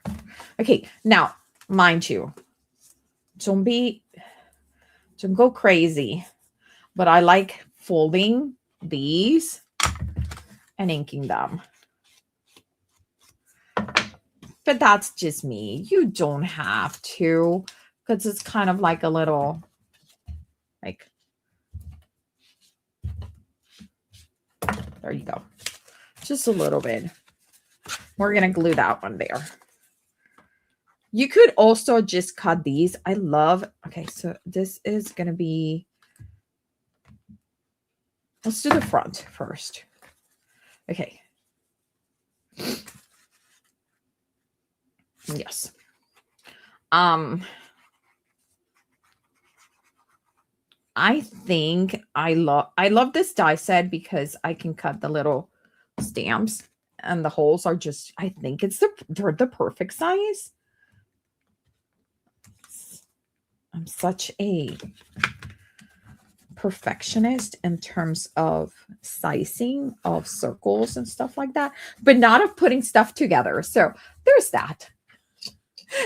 Okay, now, mind you, don't go crazy, but I like folding these and inking them. But that's just me. You don't have to, because it's kind of like a little, like, there you go. Just a little bit. We're going to glue that one there. You could also just cut these. I love, okay, so this is going to be, let's do the front first. Okay. Yes. I think I love this die set because I can cut the little stamps and the holes are just, I think they're the perfect size. I'm such a perfectionist in terms of sizing of circles and stuff like that, but not of putting stuff together. So there's that.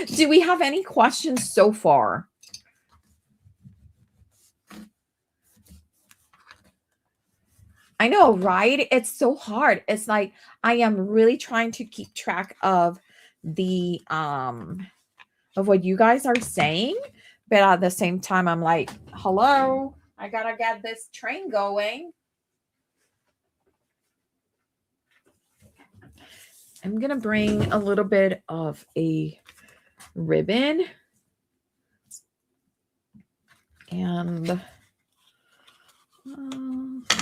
Do we have any questions so far? I know, right? It's so hard. It's like I am really trying to keep track of the of what you guys are saying, but at the same time I'm like, hello, I gotta get this train going. I'm gonna bring a little bit of a ribbon and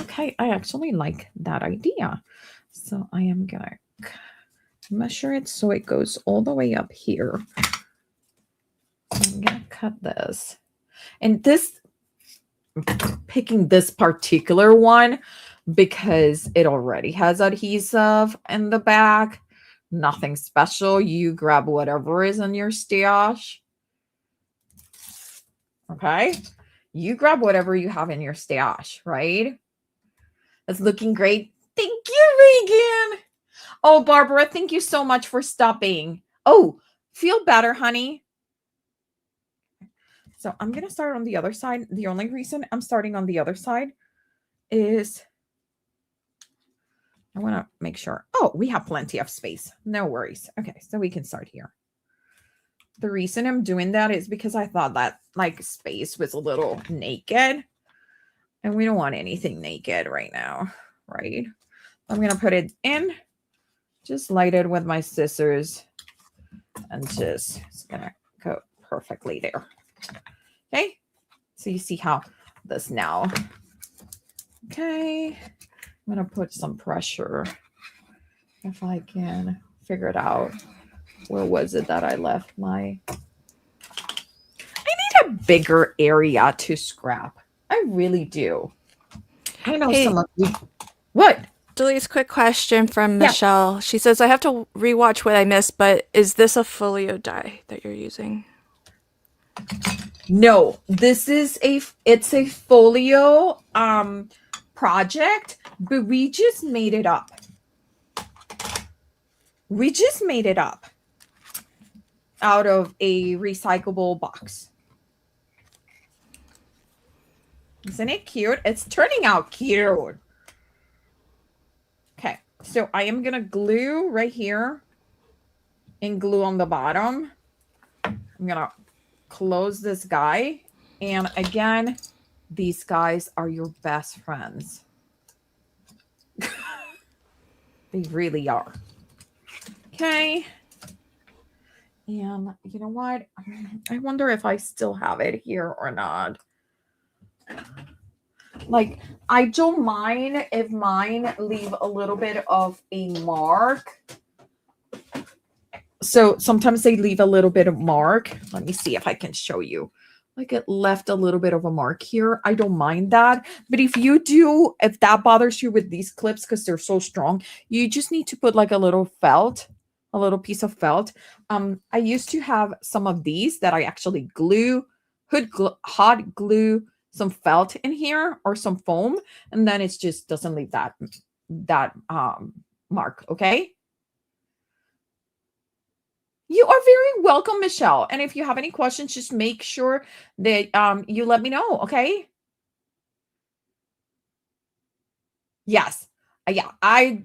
okay, I actually like that idea. So I am gonna measure it so it goes all the way up here. I'm gonna cut this. And this, I'm picking this particular one because it already has adhesive in the back. Nothing special. You grab whatever is in your stash. Okay. You grab whatever you have in your stash, right? It's looking great. Thank you, Regan. Oh, Barbara, thank you so much for stopping. Oh, feel better, honey. So I'm going to start on the other side. The only reason I'm starting on the other side is I want to make sure. Oh, we have plenty of space. No worries. Okay, so we can start here. The reason I'm doing that is because I thought that like space was a little naked and we don't want anything naked right now, right? I'm going to put it in, just light it with my scissors and just, it's going to go perfectly there. Okay. So you see how this now, okay. I'm going to put some pressure if I can figure it out. Where was it that I left my... I need a bigger area to scrap. I really do. I know Hey, some of you. What? Delise, quick question from Yeah. Michelle. She says, I have to rewatch what I missed, but is this a folio die that you're using? No, this is it's a folio project, but we just made it up. We just made it up out of a recyclable box. Isn't it cute? It's turning out cute. Okay, so I am gonna glue right here and glue on the bottom. I'm gonna close this guy. And again, these guys are your best friends. They really are. Okay. And you know what? I wonder if I still have it here or not. Like, I don't mind if mine leave a little bit of a mark. So sometimes they leave a little bit of mark. Let me see if I can show you. Like, it left a little bit of a mark here. I don't mind that. But if you do, if that bothers you with these clips because they're so strong, you just need to put like a little felt, a little piece of felt. I used to have some of these that I actually hot glue some felt in here or some foam, and then it just doesn't leave that mark. Okay. You are very welcome, Michelle. And if you have any questions, just make sure that you let me know. Okay. Yes. Yeah. I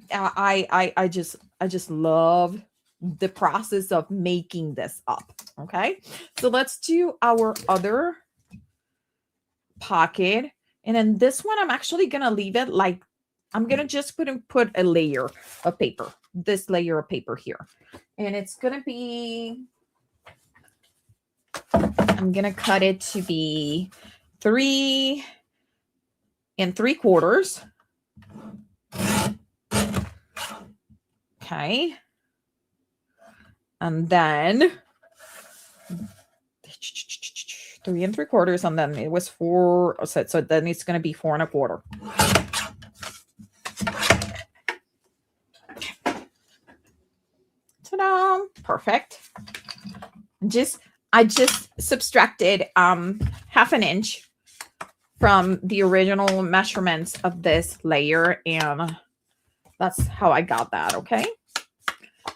just love the process of making this up. Okay. So let's do our other pocket. And then this one, I'm actually going to leave it like, I'm going to just put a layer of paper, this layer of paper here. And it's going to be, I'm going to cut it to be 3 3/4. Okay. And then 3 3/4, and then it was 4. So then it's going to be 4 1/4. Ta-da! Perfect. I just subtracted half an inch from the original measurements of this layer, and that's how I got that. Okay.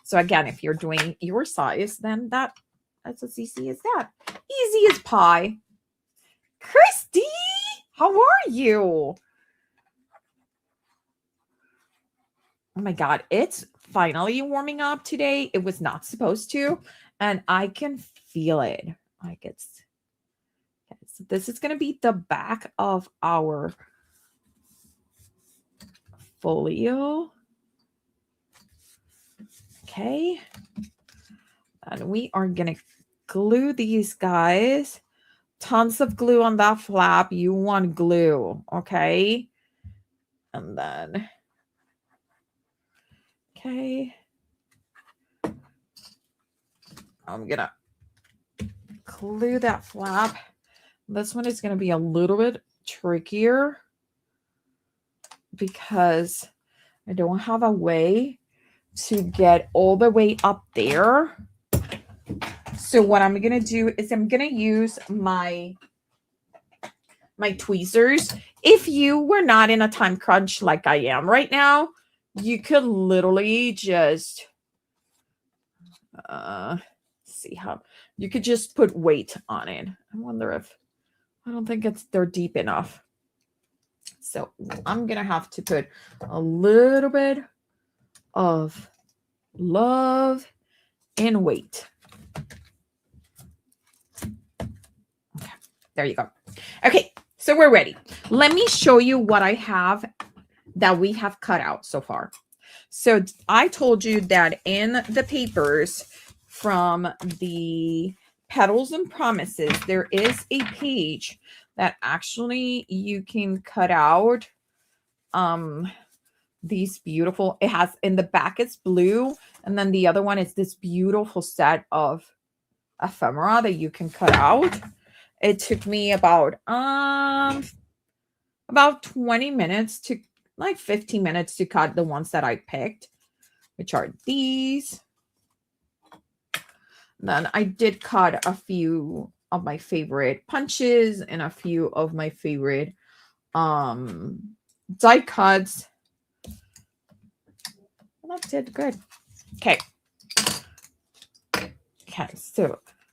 So again, if you're doing your size, then that's as easy as that. Easy as pie. Christy, how are you? Oh my God, it's finally warming up today. It was not supposed to, and I can feel it. Like it's so this is going to be the back of our folio. Okay. And we are going to glue these guys. Tons of glue on that flap. You want glue. Okay. And then, okay. I'm going to glue that flap. This one is going to be a little bit trickier because I don't have a way to get all the way up there. So what I'm going to do is I'm going to use my tweezers. If you were not in a time crunch like I am right now, you could literally just see how you could just put weight on it. I wonder if I don't think they're deep enough. So I'm going to have to put a little bit of love and weight. Okay, there you go. Okay, so we're ready. Let me show you what I have that we have cut out so far. So I told you that in the papers from the Petals and Promises, there is a page that actually you can cut out these beautiful, it has in the back it's blue, and then the other one is this beautiful set of ephemera that you can cut out. It took me about 20 minutes to like 15 minutes to cut the ones that I picked, which are these. Then I did cut a few of my favorite punches and a few of my favorite die cuts. Well, that did good. Okay. Okay,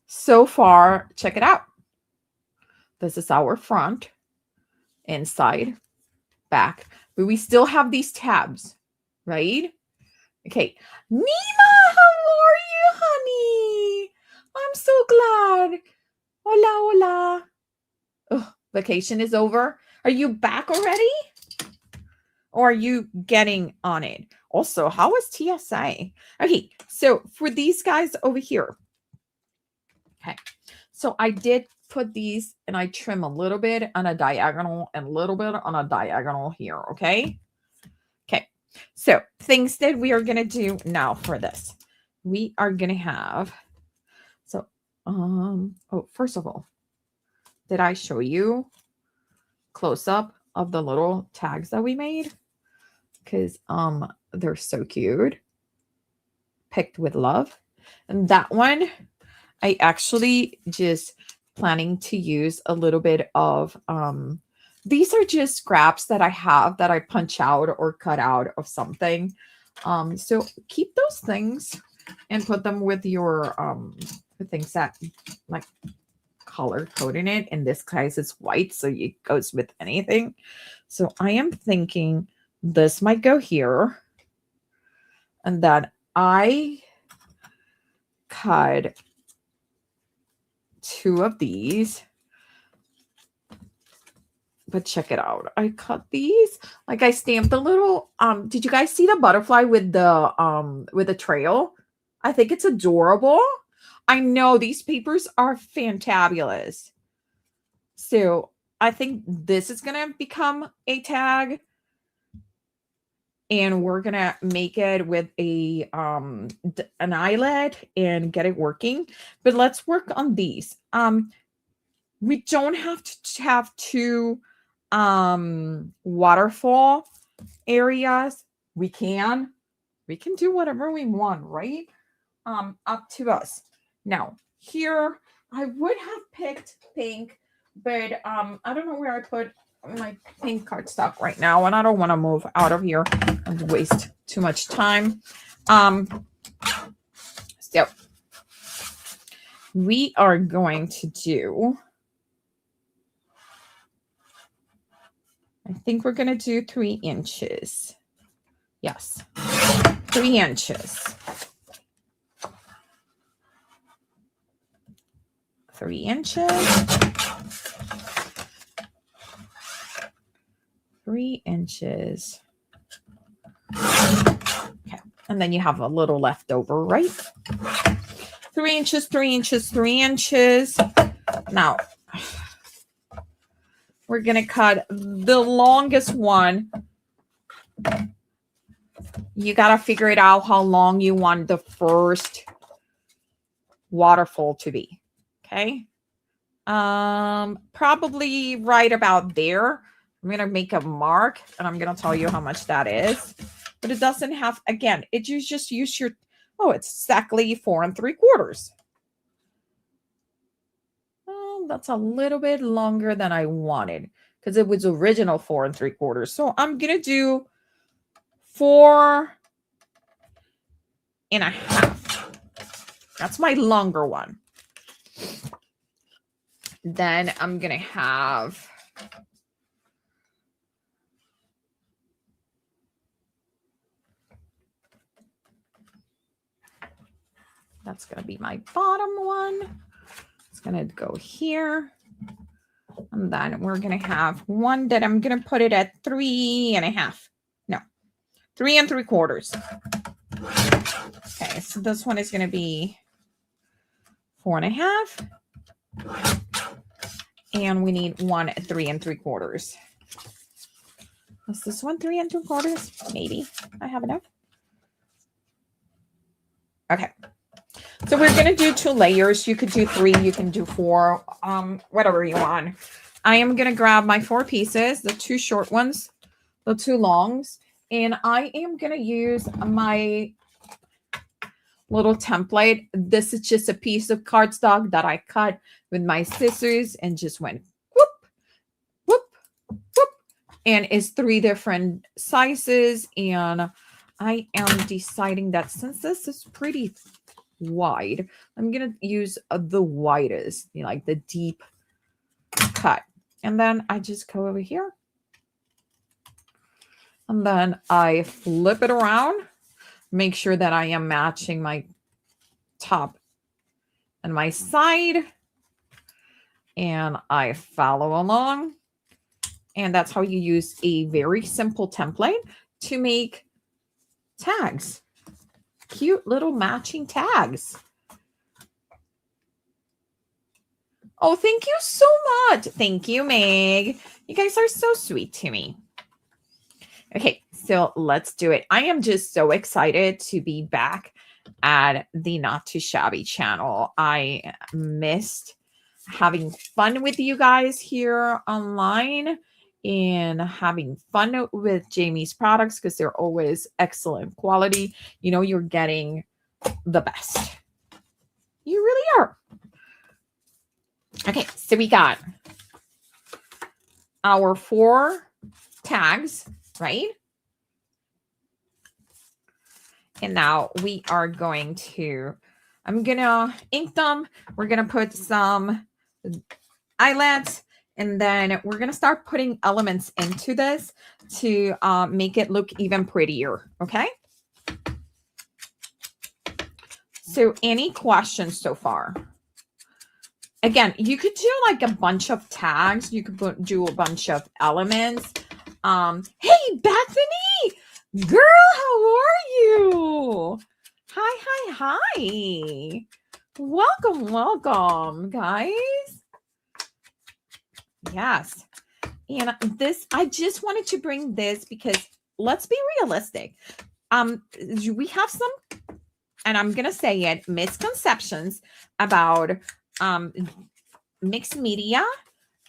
so far, check it out. This is our front, inside, back. But we still have these tabs, right? Okay. Nima, how are you, honey? I'm so glad. Hola, hola. Oh, vacation is over. Are you back already? Or are you getting on it? Also, how is TSA? Okay, so for these guys over here. Okay, so I did put these and I trim a little bit on a diagonal and a little bit on a diagonal here, okay? Okay, so things that we are going to do now for this. We are going to have, so, first of all, did I show you close up of the little tags that we made? Because they're so cute. Picked with love. And that one, I actually just planning to use a little bit of these are just scraps that I have that I punch out or cut out of something. So keep those things and put them with your the things that like color coding it. In this case, it's white, so it goes with anything. So I am thinking this might go here, and then I cut 2 of these. But check it out. I cut these. Like I stamped the little did you guys see the butterfly with the trail? I think it's adorable. I know these papers are fantabulous. So I think this is going to become a tag. And we're going to make it with a an eyelet and get it working. But let's work on these. We don't have to have 2 waterfall areas. We can do whatever we want, right? Up to us. Now here I would have picked pink, but I don't know where I put my pink cardstock right now, and I don't want to move out of here and waste too much time. So we are going to do, I think we're going to do 3 inches. Yes, 3 inches. 3 inches. 3 inches. Okay, and then you have a little left over, right? 3 inches, 3 inches, 3 inches. Now, we're going to cut the longest one. You got to figure it out how long you want the first waterfall to be. Okay. Probably right about there. I'm going to make a mark and I'm going to tell you how much that is. But it doesn't have, again, you just use your, it's exactly 4 3/4. That's a little bit longer than I wanted because it was original 4 3/4. So I'm going to do 4 1/2. That's my longer one. Then I'm going to have that's going to be my bottom one. It's going to go here. And then we're going to have one that I'm going to put it at 3 1/2. No, 3 3/4. Okay, so this one is going to be 4 1/2. And we need one 3 3/4. Is this one 3 3/4? Maybe. I have enough. Okay. So we're going to do 2 layers. You could do 3, you can do 4, whatever you want. I am going to grab my 4 pieces, the 2 short ones, the 2 longs, and I am going to use my little template. This is just a piece of cardstock that I cut with my scissors and just went whoop, whoop, whoop. And it's 3 different sizes. And I am deciding that since this is pretty wide, I'm going to use the widest, like the deep cut. And then I just go over here. And then I flip it around. Make sure that I am matching my top and my side. And I follow along. And that's how you use a very simple template to make tags. Cute little matching tags. Oh, thank you so much. Thank you, Meg. You guys are so sweet to me. Okay, so let's do it. I am just so excited to be back at the Not Too Shabby channel. I missed having fun with you guys here online and having fun with Jamie's products because they're always excellent quality. You know, you're getting the best. You really are. Okay, so we got our 4 tags, right? And now we are going to, I'm going to ink them. We're going to put some eyelets, and then we're going to start putting elements into this to make it look even prettier. Okay. So any questions so far? Again, you could do like a bunch of tags. You could do a bunch of elements. Hey, Bethany, girl, how are you? Hi. Welcome, guys. Yes. And this, I just wanted to bring this because let's be realistic. We have some, and I'm going to say it, misconceptions about mixed media,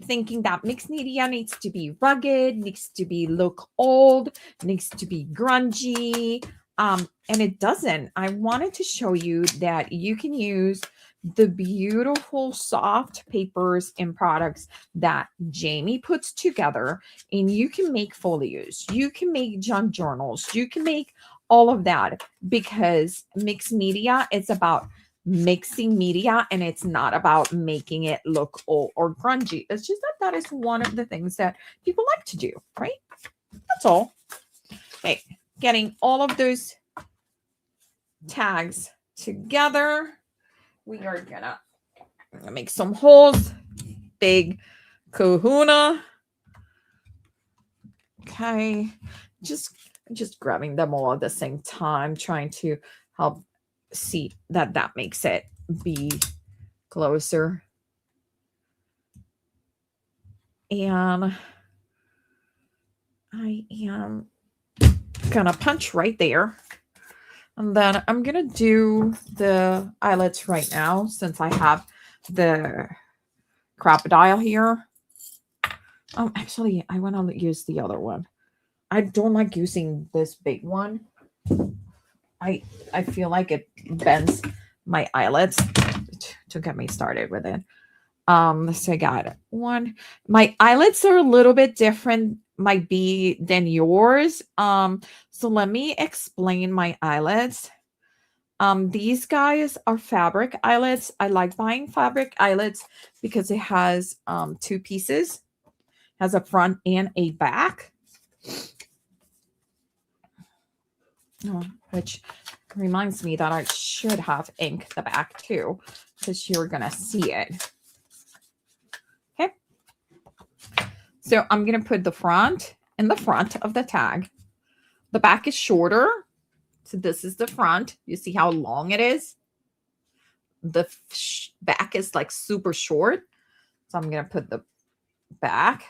thinking that mixed media needs to be rugged, needs to be look old, needs to be grungy, and it doesn't. I wanted to show you that you can use the beautiful soft papers and products that Jamie puts together, and you can make folios, you can make junk journals, you can make all of that, because mixed media is about mixing media and it's not about making it look old or grungy. It's just that is one of the things that people like to do, right? That's all. Okay, getting all of those tags together. We are gonna make some holes. Big kahuna. Okay, just grabbing them all at the same time, trying to help see that makes it be closer. And I am gonna punch right there. And then I'm gonna do the eyelets right now since I have the crocodile here. Actually, I want to use the other one. I don't like using this big one. I feel like it bends my eyelids to get me started with it. So I got one. My eyelids are a little bit different, might be, than yours. So let me explain my eyelids. These guys are fabric eyelets. I like buying fabric eyelets because it has 2 pieces. It has a front and a back. Which reminds me that I should have inked the back too, because you're gonna see it. Okay. So I'm gonna put the front in the front of the tag. The back is shorter. So this is the front. You see how long it is? The back is like super short. So I'm gonna put the back.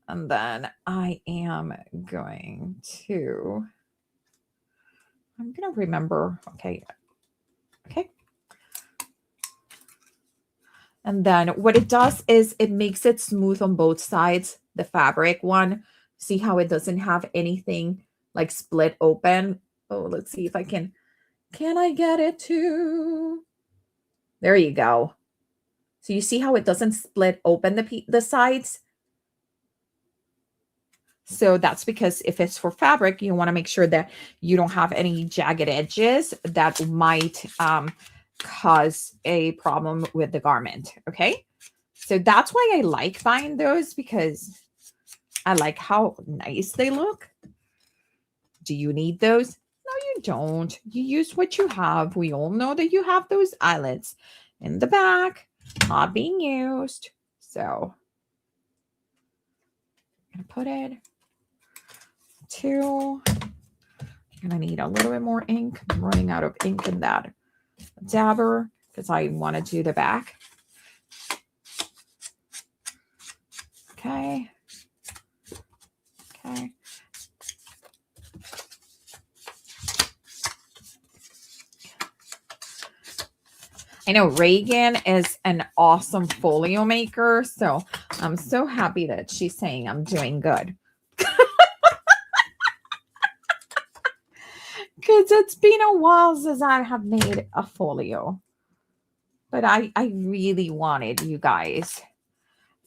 And then I am going to, I'm going to remember, okay, Okay. And then what it does is it makes it smooth on both sides. The fabric one, see how it doesn't have anything like split open. Oh, let's see if I can I get it to, there you go. So you see how it doesn't split open the sides? So that's because if it's for fabric, you want to make sure that you don't have any jagged edges that might cause a problem with the garment. Okay. So that's why I like buying those, because I like how nice they look. Do you need those? No, you don't. You use what you have. We all know that you have those eyelets in the back, not being used. So I'm going to put it. 2. I'm going to need a little bit more ink. I'm running out of ink in that dabber because I want to do the back. Okay. Okay. I know Reagan is an awesome folio maker, so I'm so happy that she's saying I'm doing good. Because it's been a while since I have made a folio. But I really wanted you guys.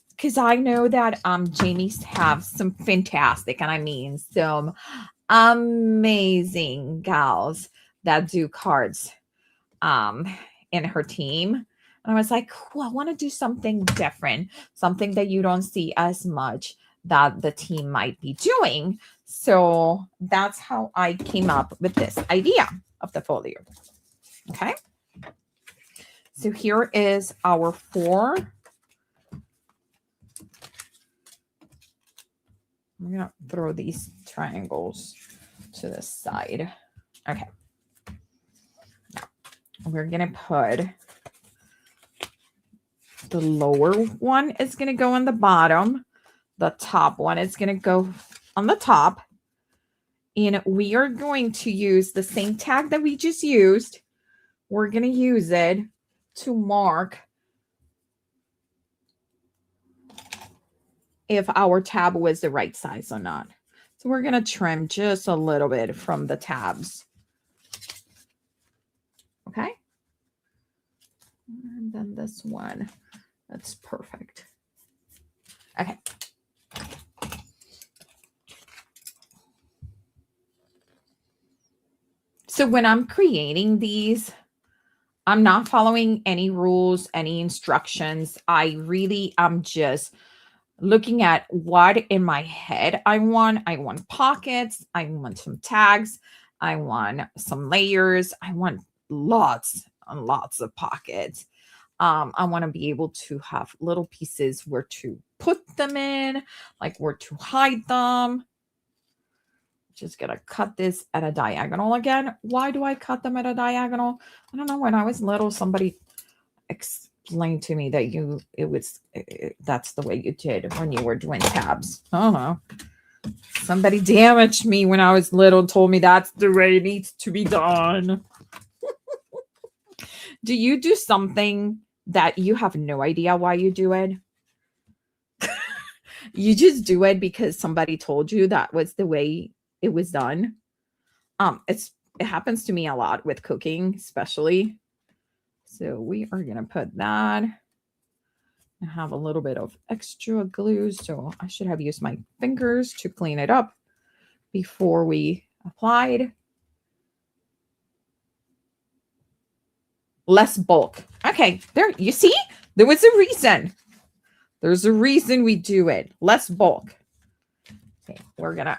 Because I know that Jamie's have some fantastic, and I mean some amazing gals that do cards in her team. And I was like, cool, I want to do something different, something that you don't see as much that the team might be doing. So that's how I came up with this idea of the folio. Okay. So here is our 4. I'm going to throw these triangles to the side. Okay. Now we're going to put the lower one is going to go on the bottom. The top one is going to go on the top. And we are going to use the same tag that we just used. We're going to use it to mark if our tab was the right size or not. So we're going to trim just a little bit from the tabs. Okay. And then this one, that's perfect. Okay. So when I'm creating these, I'm not following any rules, any instructions. I really am just looking at what in my head I want. I want pockets. I want some tags. I want some layers. I want lots and lots of pockets. I want to be able to have little pieces where to put them in, like where to hide them. Just gonna cut this at a diagonal again. Why do I cut them at a diagonal? I don't know. When I was little, somebody explained to me that that's the way you did when you were doing tabs. Oh, somebody damaged me when I was little and told me that's the way it needs to be done. Do you do something that you have no idea why you do it? You just do it because somebody told you that was the way it was done. It happens to me a lot with cooking, especially. So we are going to put that. I have a little bit of extra glue, so I should have used my fingers to clean it up before we applied. Less bulk. Okay, there, you see? There was a reason. There's a reason we do it. Less bulk. Okay, we're going to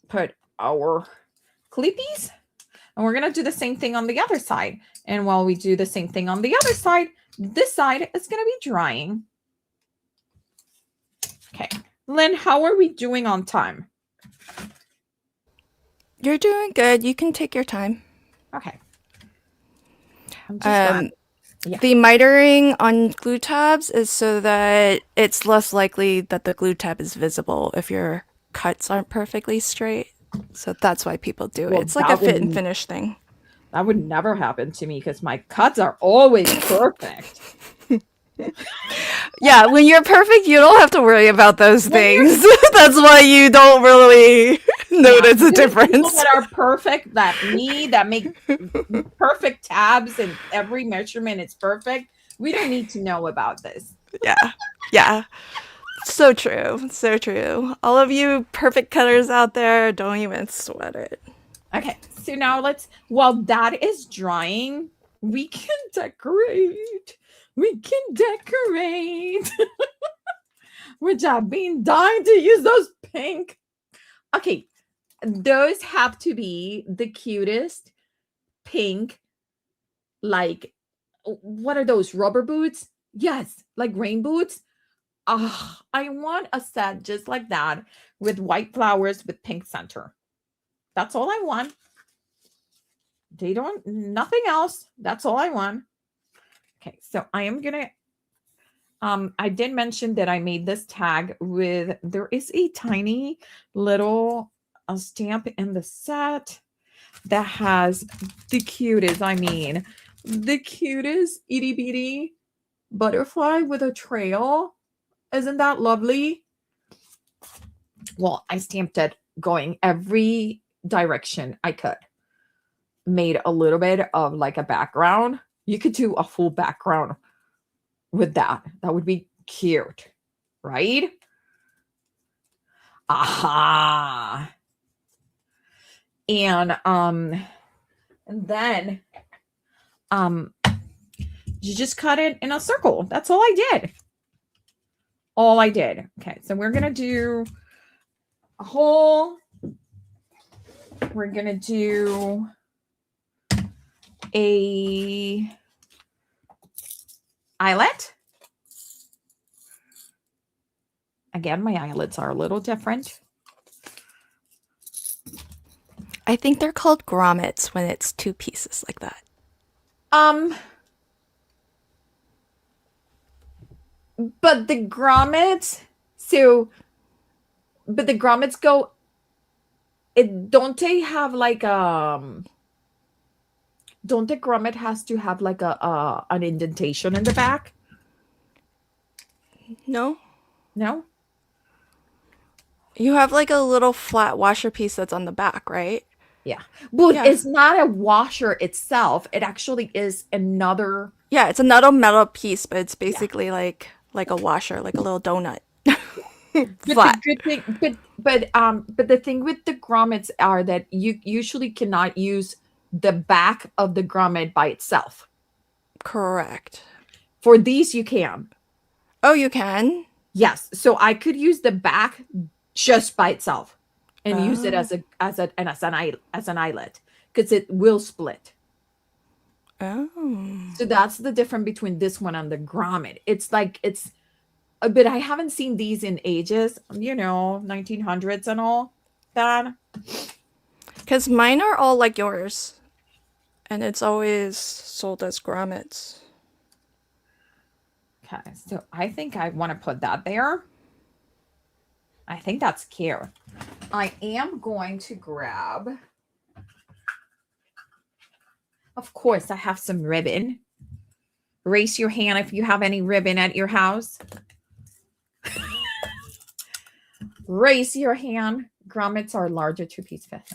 put our clippies, and we're going to do the same thing on the other side. And while we do the same thing on the other side, this side is going to be drying. Okay. Lynn, how are we doing on time? You're doing good. You can take your time. Okay. I'm just yeah. The mitering on glue tabs is so that it's less likely that the glue tab is visible if your cuts aren't perfectly straight. So that's why people do it. It's like a fit and finish thing. That would never happen to me because my cuts are always perfect. Yeah, when you're perfect, you don't have to worry about those When you're things. That's why you don't really notice a There's people difference. that are perfect, that make perfect tabs and every measurement is perfect. We don't need to know about this. Yeah. Yeah. So true. So true. All of you perfect cutters out there, don't even sweat it. Okay, so now while that is drying, we can decorate. We can decorate. Which I've been dying to use those pink. Okay, those have to be the cutest pink, like, what are those, rubber boots? Yes, like rain boots. Ah, I want a set just like that with white flowers with pink center. That's all I want. They don't, nothing else. That's all I want. Okay, so I am gonna, I did mention that I made this tag with, there is a tiny little stamp in the set that has the cutest, the cutest itty bitty butterfly with a trail. Isn't that lovely? Well, I stamped it going every direction I could. Made a little bit of like a background. You could do a full background with that. That would be cute, right? Aha. And then you just cut it in a circle. That's all I did. All I did. Okay, so we're gonna do a hole. We're gonna do a eyelet. Again, my eyelets are a little different. I think they're called grommets when it's two pieces like that. But the grommets, but the grommets go, don't they have like don't the grommet has to have like an indentation in the back? No? No? You have like a little flat washer piece that's on the back, right? Yeah. But Yeah. it's not a washer itself. It actually is another. Yeah, it's another metal piece, but it's basically like a washer, like a little donut. But Flat. the good thing, but the thing with the grommets are that you usually cannot use the back of the grommet by itself. Correct. For these, you can. Oh, you can? Yes. So I could use the back just by itself and use it Oh. as an eyelet because it will split. Oh. So that's the difference between this one and the grommet. But I haven't seen these in ages, 1900s and all that. Because mine are all like yours. And it's always sold as grommets. Okay, so I think I want to put that there. I think that's cute. I am going to grab, of course, I have some ribbon. Raise your hand if you have any ribbon at your house. Raise your hand. Grommets are larger two-piece vest.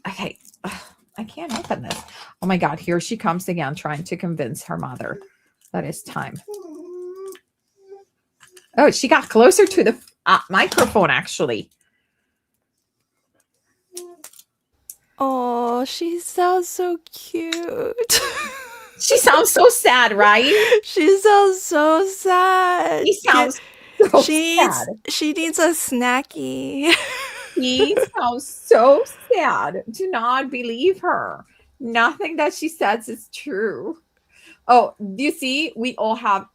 Okay. Ugh, I can't open this. Oh my God. Here she comes again, trying to convince her mother that it's time. Oh, she got closer to the microphone, actually. Oh, she sounds so cute. She sounds so sad, right? She sounds so sad. She sounds so sad. She needs a snacky. She sounds so sad. Do not believe her. Nothing that she says is true. Oh, do you see? We all have,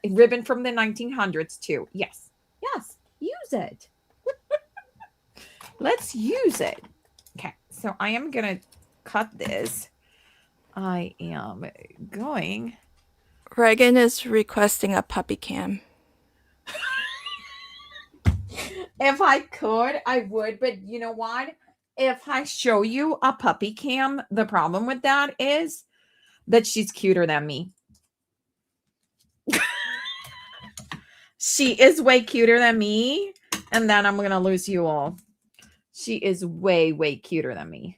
ribbon from the 1900s too. Yes. Yes. Use it. Let's use it. Okay. So I am going to cut this. I am going. Reagan is requesting a puppy cam. If I could, I would. But you know what? if I show you a puppy cam, the problem with that is that she's cuter than me. She is way cuter than me, and then I'm going to lose you all. She is way, way cuter than me.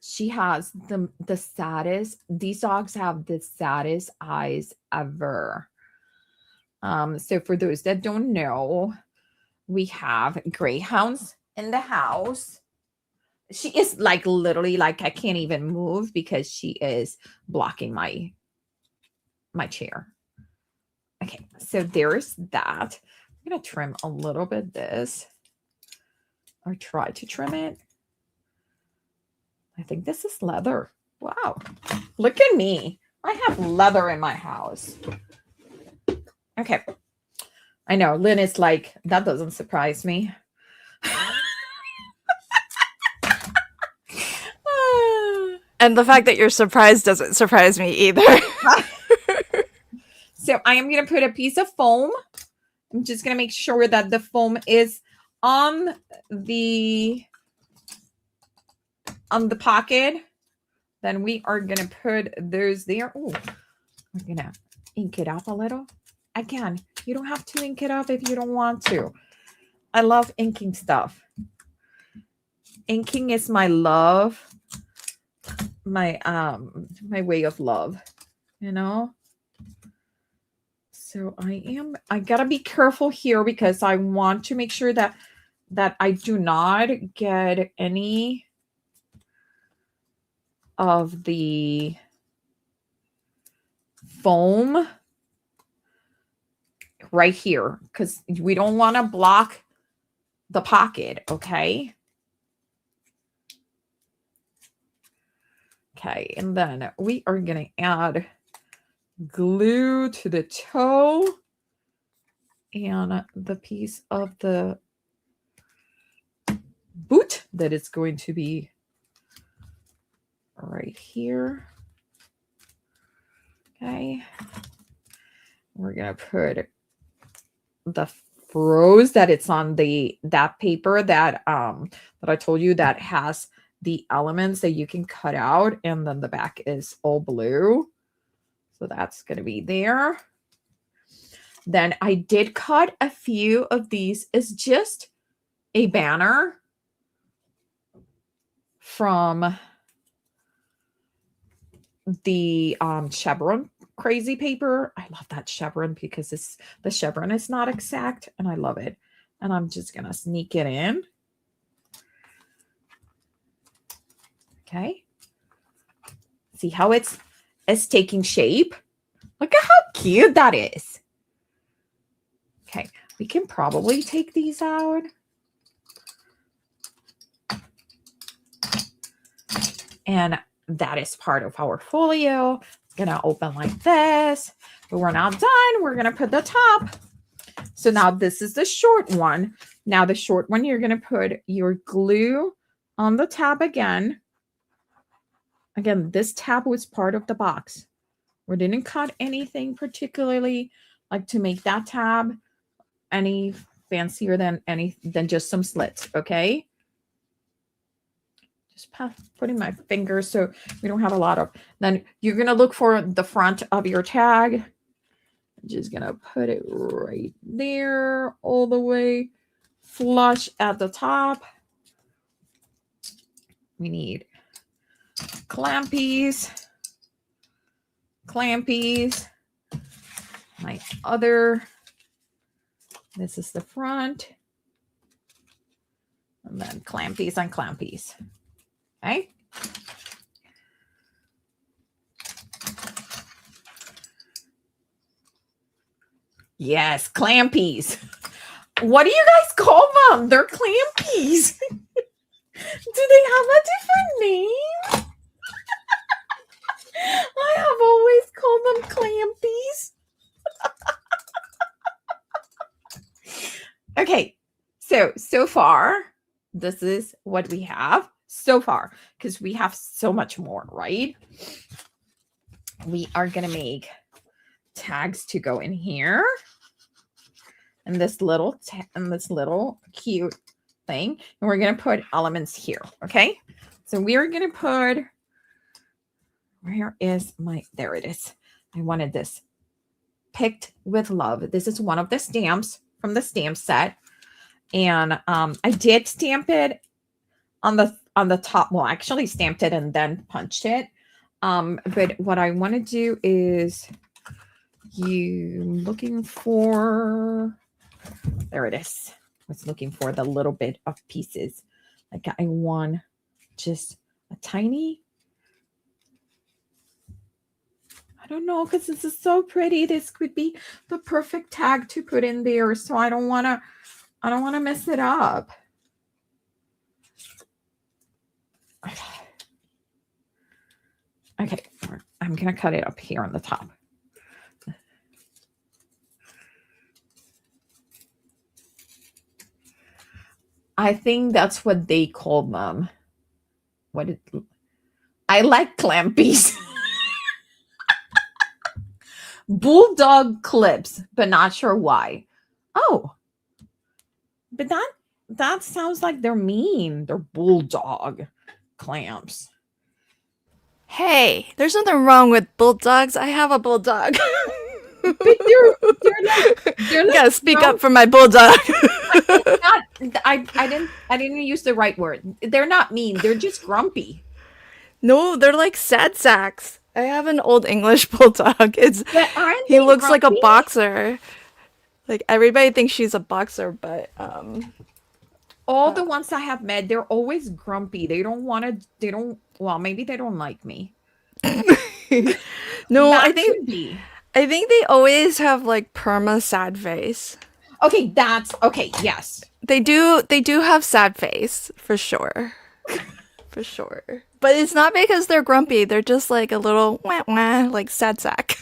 She has the saddest, these dogs have the saddest eyes ever. So for those that don't know, we have greyhounds in the house. She is like literally like I can't even move because she is blocking my chair. Okay, so there's that. I'm gonna trim a little bit this, or try to trim it. I think this is leather. Wow, look at me. I have leather in my house. Okay, I know Lynn is like, that doesn't surprise me. And the fact that you're surprised doesn't surprise me either. So I am going to put a piece of foam. I'm just going to make sure that the foam is on the pocket. Then we are going to put those there. Oh, we're going to ink it up a little. Again, you don't have to ink it up if you don't want to. I love inking stuff. Inking is my love. My way of love, you know. So I gotta be careful here because I want to make sure that I do not get any of the foam right here because we don't want to block the pocket. Okay. Okay, and then we are going to add glue to the toe and the piece of the boot that is going to be right here. Okay, we're going to put the froze that it's on that paper that I told you that has the elements that you can cut out, and then the back is all blue. So that's going to be there. Then I did cut a few of these as just a banner from the chevron crazy paper. I love that chevron because the chevron is not exact and I love it. And I'm just going to sneak it in. Okay. See how it's taking shape? Look at how cute that is. Okay. We can probably take these out. And that is part of our folio. It's going to open like this. But we're not done. We're going to put the top. So now this is the short one. Now the short one, you're going to put your glue on the tab again. Again, this tab was part of the box. We didn't cut anything particularly like to make that tab any fancier than just some slits, okay? Just putting my fingers so we don't have a lot of. Then you're going to look for the front of your tag. I'm just going to put it right there all the way flush at the top. We need clampies. This is the front. And then clampies on clampies. Okay. Yes, clampies. What do you guys call them? They're clampies. Do they have a different name? I have always called them clampies. Okay, so far, this is what we have so far, because we have so much more, right? We are going to make tags to go in here. And this little cute thing, and we're going to put elements here. Okay. So we're going to put, where is my, there it is. I wanted this. Picked with love. This is one of the stamps from the stamp set. And I did stamp it on the top. Well, I actually stamped it and then punched it. But what I want to do is looking for, there it is. I was looking for the little bit of pieces. Like I want just a tiny, I don't know, because this is so pretty. This could be the perfect tag to put in there. So I don't want to mess it up. Okay, I'm going to cut it up here on the top. I think that's what they call them. I like clampies. Bulldog clips, but not sure why. Oh, but that sounds like they're mean. They're bulldog clamps. Hey, there's nothing wrong with bulldogs. I have a bulldog. But they're like Gotta speak up for my bulldog. I didn't use the right word. They're not mean. They're just grumpy. No, they're like sad sacks. I have an old English bulldog. He looks like a boxer. Like everybody thinks she's a boxer, but all the ones I have met, they're always grumpy. Well, maybe they don't like me. No, That I could be. think they always have like perma sad face. Okay, that's okay. Yes, They do have sad face for sure. For sure. But it's not because they're grumpy. They're just like a little wah wah, like sad sack.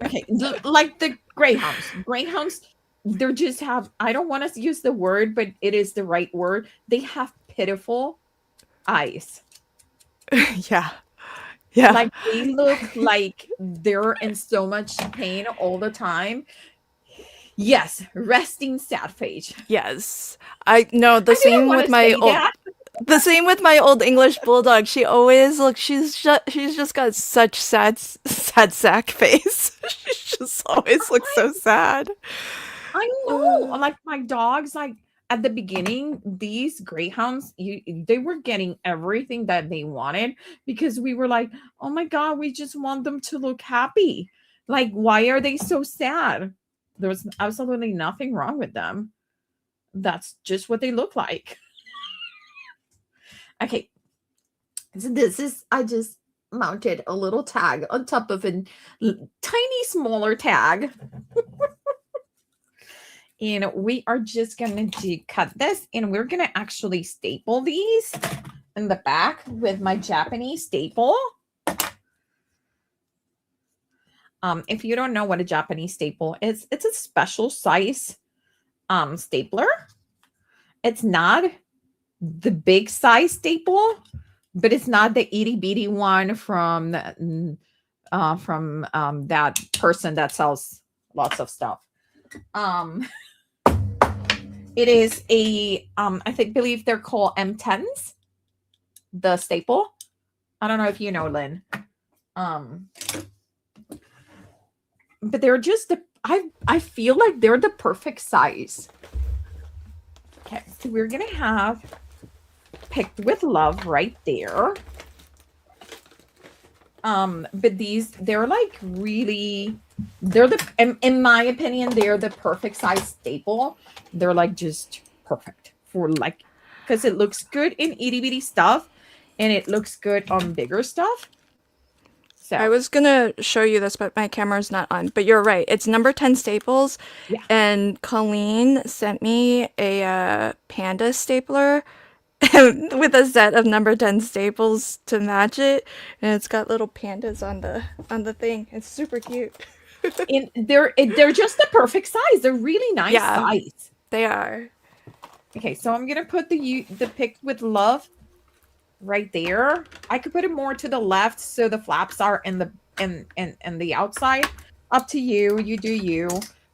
okay. Like the greyhounds. Greyhounds, they're just have. I don't want to use the word, but it is the right word. They have pitiful eyes. Yeah. Yeah. Like they look like they're in so much pain all the time. Yes, resting sad face. Yes. I know the same with my old that. the same with my old English bulldog. She always looks she's just got such sad sack face. She just always looks so sad. I know. Like my dogs, like at the beginning, these greyhounds, they were getting everything that they wanted because we were like, oh my God, we just want them to look happy. Like, why are they so sad? There was absolutely nothing wrong with them. That's just what they look like. Okay. So this is, I just mounted a little tag on top of a tiny smaller tag. And we are just going to cut this and we're going to actually staple these in the back with my Japanese staple. If you don't know what a Japanese staple is, it's a special size stapler. It's not the big size staple, but it's not the itty bitty one from that person that sells lots of stuff. It is a believe they're called M10s, the staple. I don't know if you know, Lynn. But they're just I feel like they're the perfect size. Okay, so we're gonna have Picked with Love right there. But they're like really, they're in my opinion, they're the perfect size staple. They're like just perfect for like, because it looks good in itty bitty stuff and it looks good on bigger stuff. So I was gonna show you this, but my camera's not on. But you're right. It's number 10 staples. Yeah. And Colleen sent me a panda stapler with a set of number 10 staples to match it, and it's got little pandas on the thing. It's super cute. and they're just the perfect size. They're really nice size. They are. Okay, so I'm gonna put the Picked with Love right there. I could put it more to the left so the flaps are in the outside. Up to you. You do you.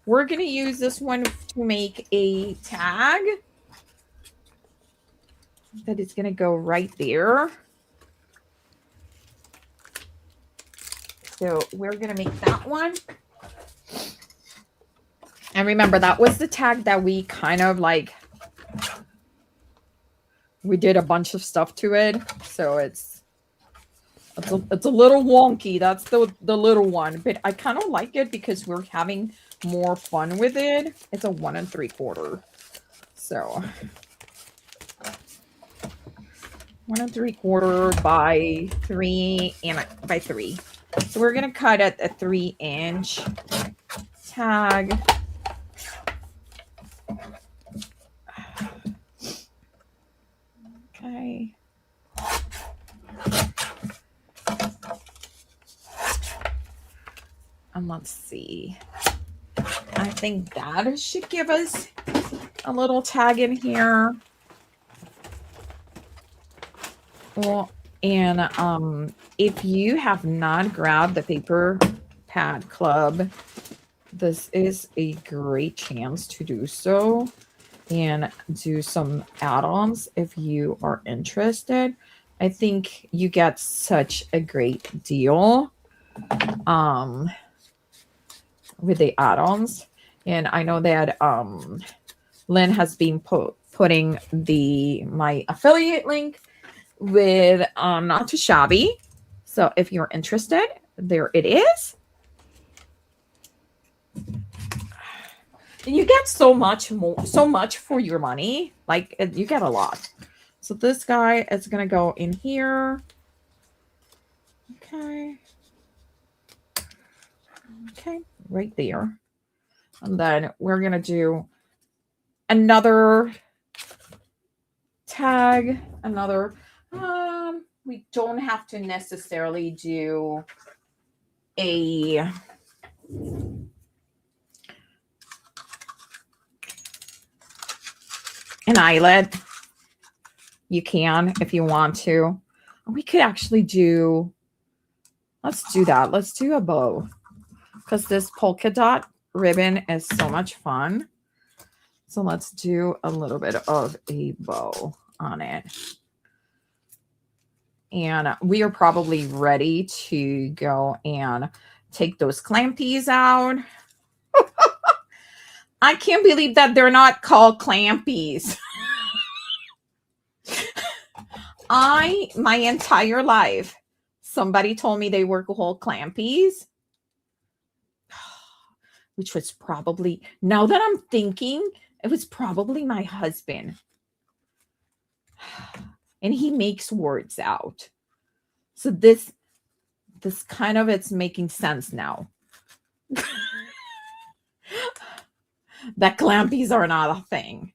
We're gonna use this one to make a tag. that is going to go right there. So we're going to make that one. And remember, that was the tag that we kind of like, we did a bunch of stuff to it. So it's a little wonky. That's the little one. But I kind of like it because we're having more fun with it. It's a 1 3/4. So 1 3/4 by 3 and by 3. So we're gonna cut at a 3-inch tag. Okay. And let's see. I think that should give us a little tag in here. Well, and if you have not grabbed the Paper Pad Club, this is a great chance to do so and do some add-ons if you are interested. I think you get such a great deal with the add-ons. And I know that Lynn has been putting my affiliate link with Not Too Shabby. So if you're interested, there it is. And you get so much for your money. Like you get a lot. So this guy is gonna go in here. Okay, right there. And then we're gonna do another tag, another. We don't have to necessarily do an eyelet. You can if you want to. We could actually do, let's do that. Let's do a bow because this polka dot ribbon is so much fun. So let's do a little bit of a bow on it. And we are probably ready to go and take those clampies out. I can't believe that they're not called clampies. My entire life, somebody told me they were called clampies, which was probably, now that I'm thinking, it was probably my husband. And he makes words out. So this kind of, it's making sense now. That clampies are not a thing.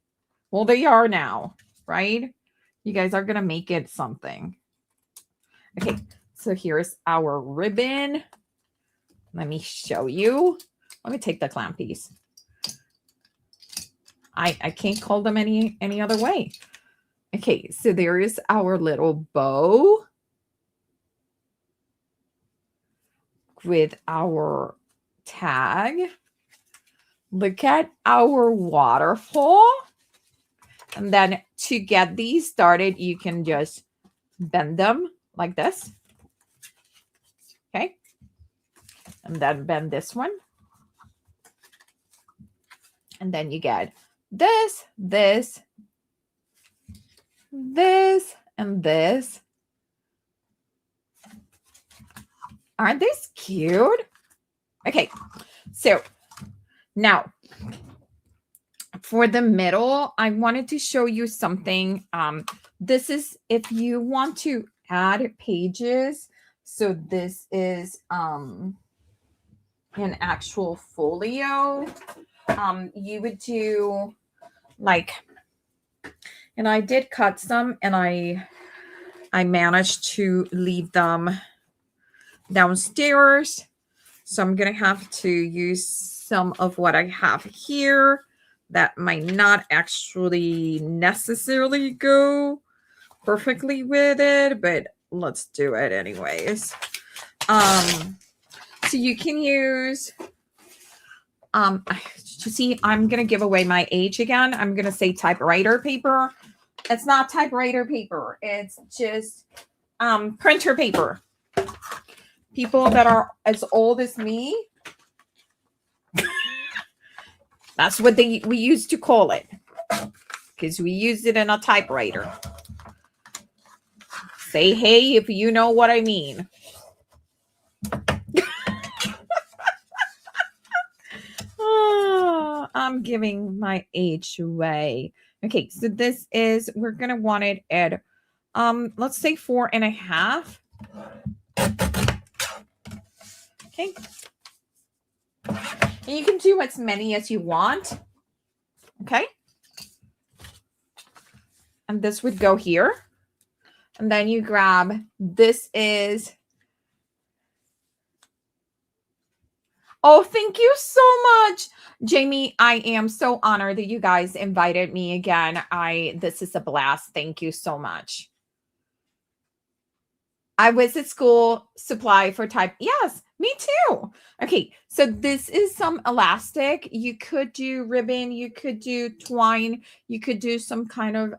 Well, they are now, right? You guys are going to make it something. Okay, so here's our ribbon. Let me show you. Let me take the clampies. I can't call them any other way. Okay, so there is our little bow with our tag. Look at our waterfall. And then to get these started, you can just bend them like this. Okay. And then bend this one. And then you get this, this, this, and this. Aren't these cute? Okay. So now, for the middle, I wanted to show you something. This is if you want to add pages. So this is an actual folio. You would do like, and I did cut some, and I managed to leave them downstairs. So I'm going to have to use some of what I have here that might not actually necessarily go perfectly with it, but let's do it anyways. So you can use, you see, I'm going to give away my age again. I'm going to say typewriter paper. It's not typewriter paper. It's just printer paper. People that are as old as me, that's what we used to call it, because we used it in a typewriter. Say hey if you know what I mean. Oh, I'm giving my age away. Okay, so this is, we're gonna want it at let's say 4.5. Okay. And you can do as many as you want. Okay. And this would go here. And then you grab, this is, oh, thank you so much, Jamie. I am so honored that you guys invited me again. This is a blast. Thank you so much. I was at school supply for type. Yes, me too. Okay, so this is some elastic. You could do ribbon, you could do twine, you could do some kind of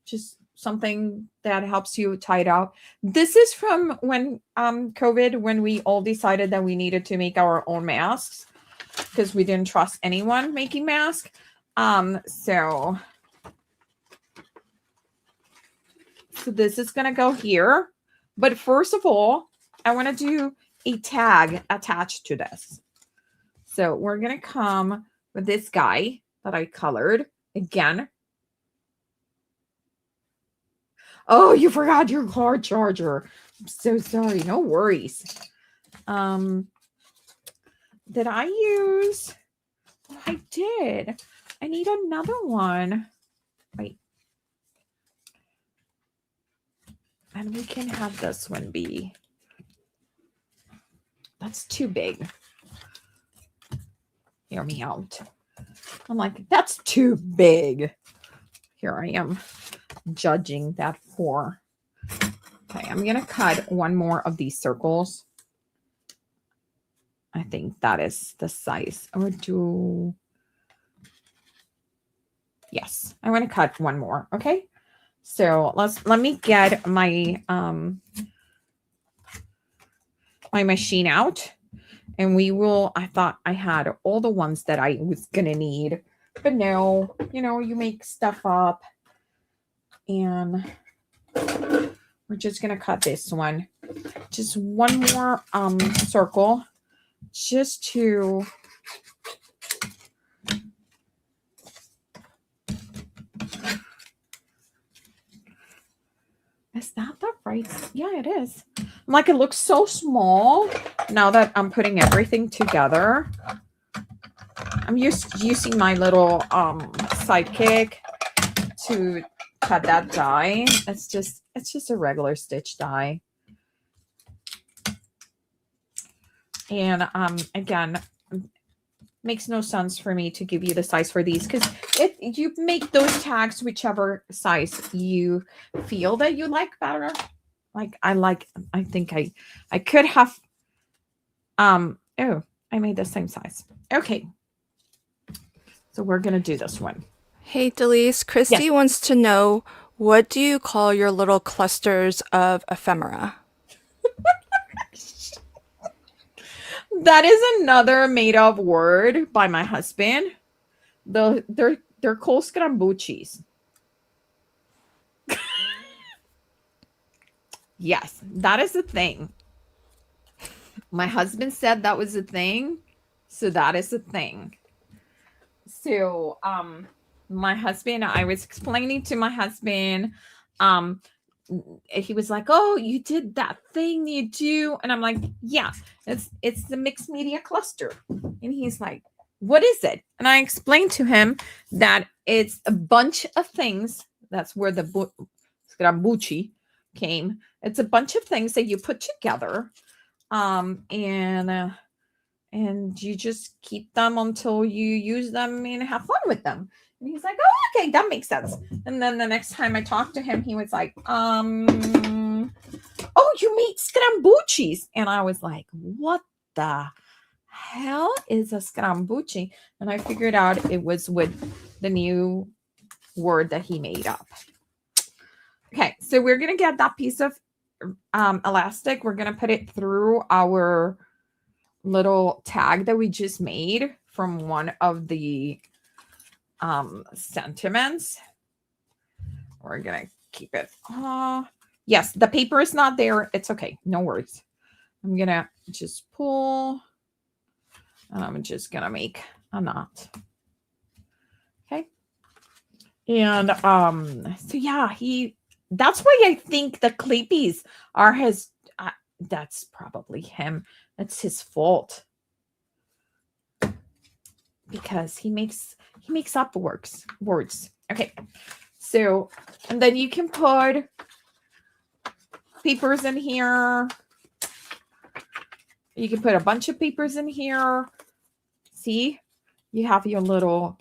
just something that helps you tie it out. This is from when COVID, when we all decided that we needed to make our own masks because we didn't trust anyone making masks. So this is going to go here. But first of all, I want to do a tag attached to this. So we're going to come with this guy that I colored again. Oh, you forgot your car charger. I'm so sorry. No worries. Did I use? Oh, I did. I need another one. Wait. And we can have this one be. That's too big. Hear me out. I'm like, that's too big. Here I am judging that for. Okay, I'm going to cut one more of these circles. I think that is the size. I would do. Yes, I want to cut one more. Okay. So let me get my my machine out, and we will. I thought I had all the ones that I was gonna need, but no, you make stuff up, and we're just gonna cut this one. Just one more circle, just to. Is that the right? Yeah, it is. I'm like, it looks so small now that I'm putting everything together. I'm using my little sidekick to cut that die. It's just a regular stitch die. And again, makes no sense for me to give you the size for these, because if you make those tags whichever size you feel that you like better. I think I could have oh, I made the same size. Okay, so we're gonna do this one. Hey, Dalis, Christy wants to know, what do you call your little clusters of ephemera? That is another made up word by my husband. They're called scrambucci's. Yes, that is a thing. My husband said that was a thing, so that is a thing. So my husband, I was explaining to my husband, he was like, oh, you did that thing you do, and I'm like, yeah, it's the mixed media cluster. And he's like, what is it? And I explained to him that it's a bunch of things. That's where the scrambucci came. It's a bunch of things that you put together, and you just keep them until you use them and have fun with them. And he's like, oh, okay, that makes sense. And then the next time I talked to him, he was like, oh, you made scrambucci's. And I was like, what the hell is a scrambucci? And I figured out it was with the new word that he made up. Okay, so we're going to get that piece of elastic. We're going to put it through our little tag that we just made from one of the sentiments. We're going to keep it. Yes, the paper is not there. It's okay. No worries. I'm going to just pull, and I'm just going to make a knot. Okay. And so yeah, that's why I think the Clippies are his, that's probably him. That's his fault. Because he makes up words. Okay. So, and then you can put papers in here. You can put a bunch of papers in here. See, you have your little,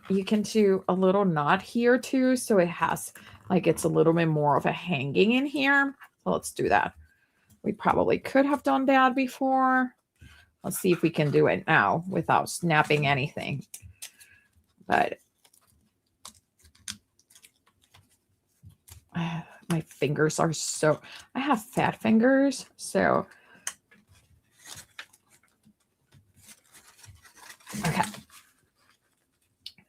you can do a little knot here too. So it has like, it's a little bit more of a hanging in here. So let's do that. We probably could have done that before. Let's see if we can do it now without snapping anything. But my fingers are so, I have fat fingers. So, okay.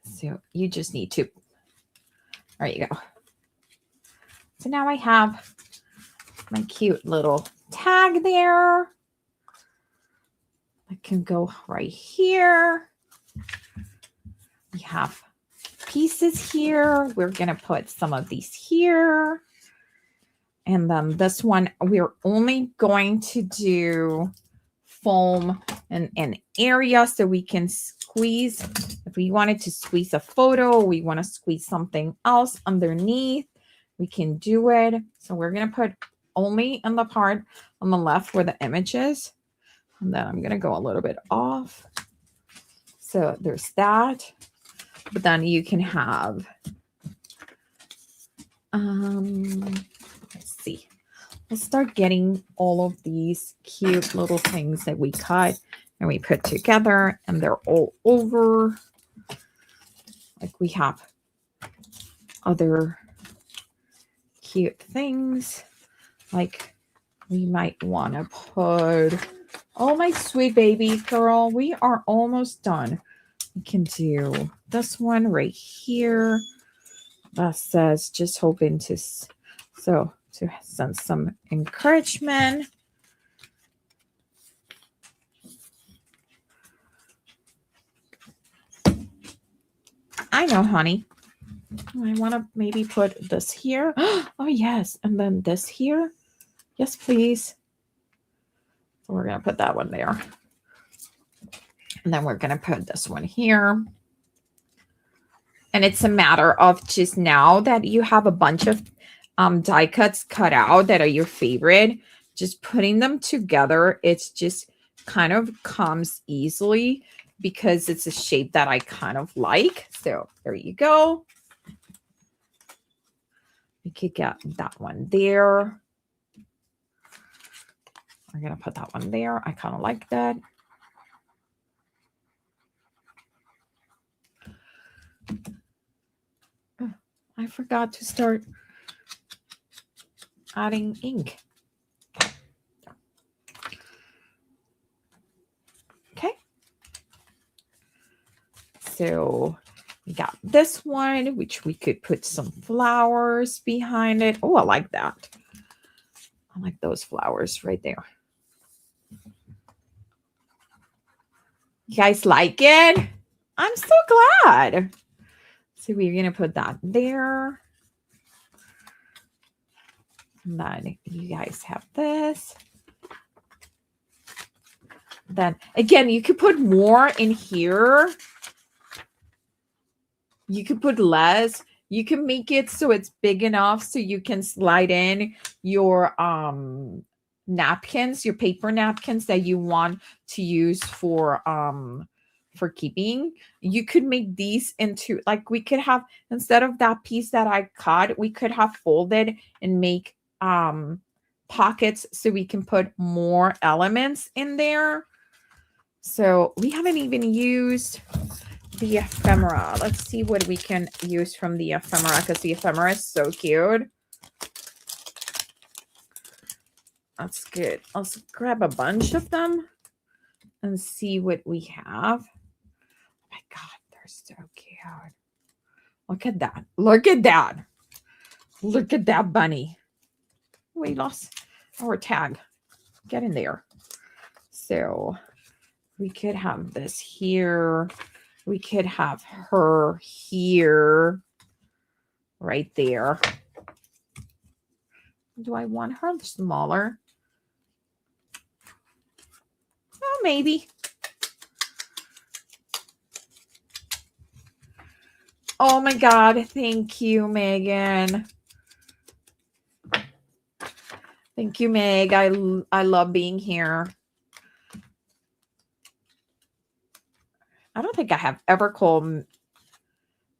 So you just need to, there you go. So now I have my cute little tag there. I can go right here. We have pieces here. We're going to put some of these here. And then this one, we're only going to do foam in an area so we can squeeze. If we wanted to squeeze a photo, we want to squeeze something else underneath, we can do it. So we're going to put only in the part on the left where the image is. And then I'm going to go a little bit off. So there's that. But then you can have, let's see. Let's start getting all of these cute little things that we cut and we put together, and they're all over. Like we have other cute things. Like we might want to put, oh, my sweet baby girl, we are almost done. We can do this one right here that says just hoping to, so to send some encouragement. I know, honey. I want to maybe put this here. Oh, yes. And then this here. Yes, please. So we're going to put that one there. And then we're going to put this one here. And it's a matter of just now that you have a bunch of die cuts cut out that are your favorite, just putting them together. It's just kind of comes easily because it's a shape that I kind of like. So there you go. We could get that one there. We're going to put that one there. I kind of like that. Oh, I forgot to start adding ink. Okay. So we got this one, which we could put some flowers behind it. Oh, I like that. I like those flowers right there. You guys like it? I'm so glad. So we're going to put that there. And then you guys have this. Then again, you could put more in here. You could put less. You can make it so it's big enough so you can slide in your napkins, your paper napkins that you want to use for keeping. You could make these into, like, we could have, instead of that piece that I cut, we could have folded and make pockets so we can put more elements in there. So we haven't even used the ephemera. Let's see what we can use from the ephemera, because the ephemera is so cute. That's good. Let's grab a bunch of them and see what we have. Oh my God, they're so cute. Look at that. Look at that. Look at that bunny. We lost our tag. Get in there. So we could have this here. We could have her here. Right there. Do I want her smaller? Oh, maybe. Oh my God. Thank you, Megan. Thank you, Meg. I love being here. I don't think I have ever called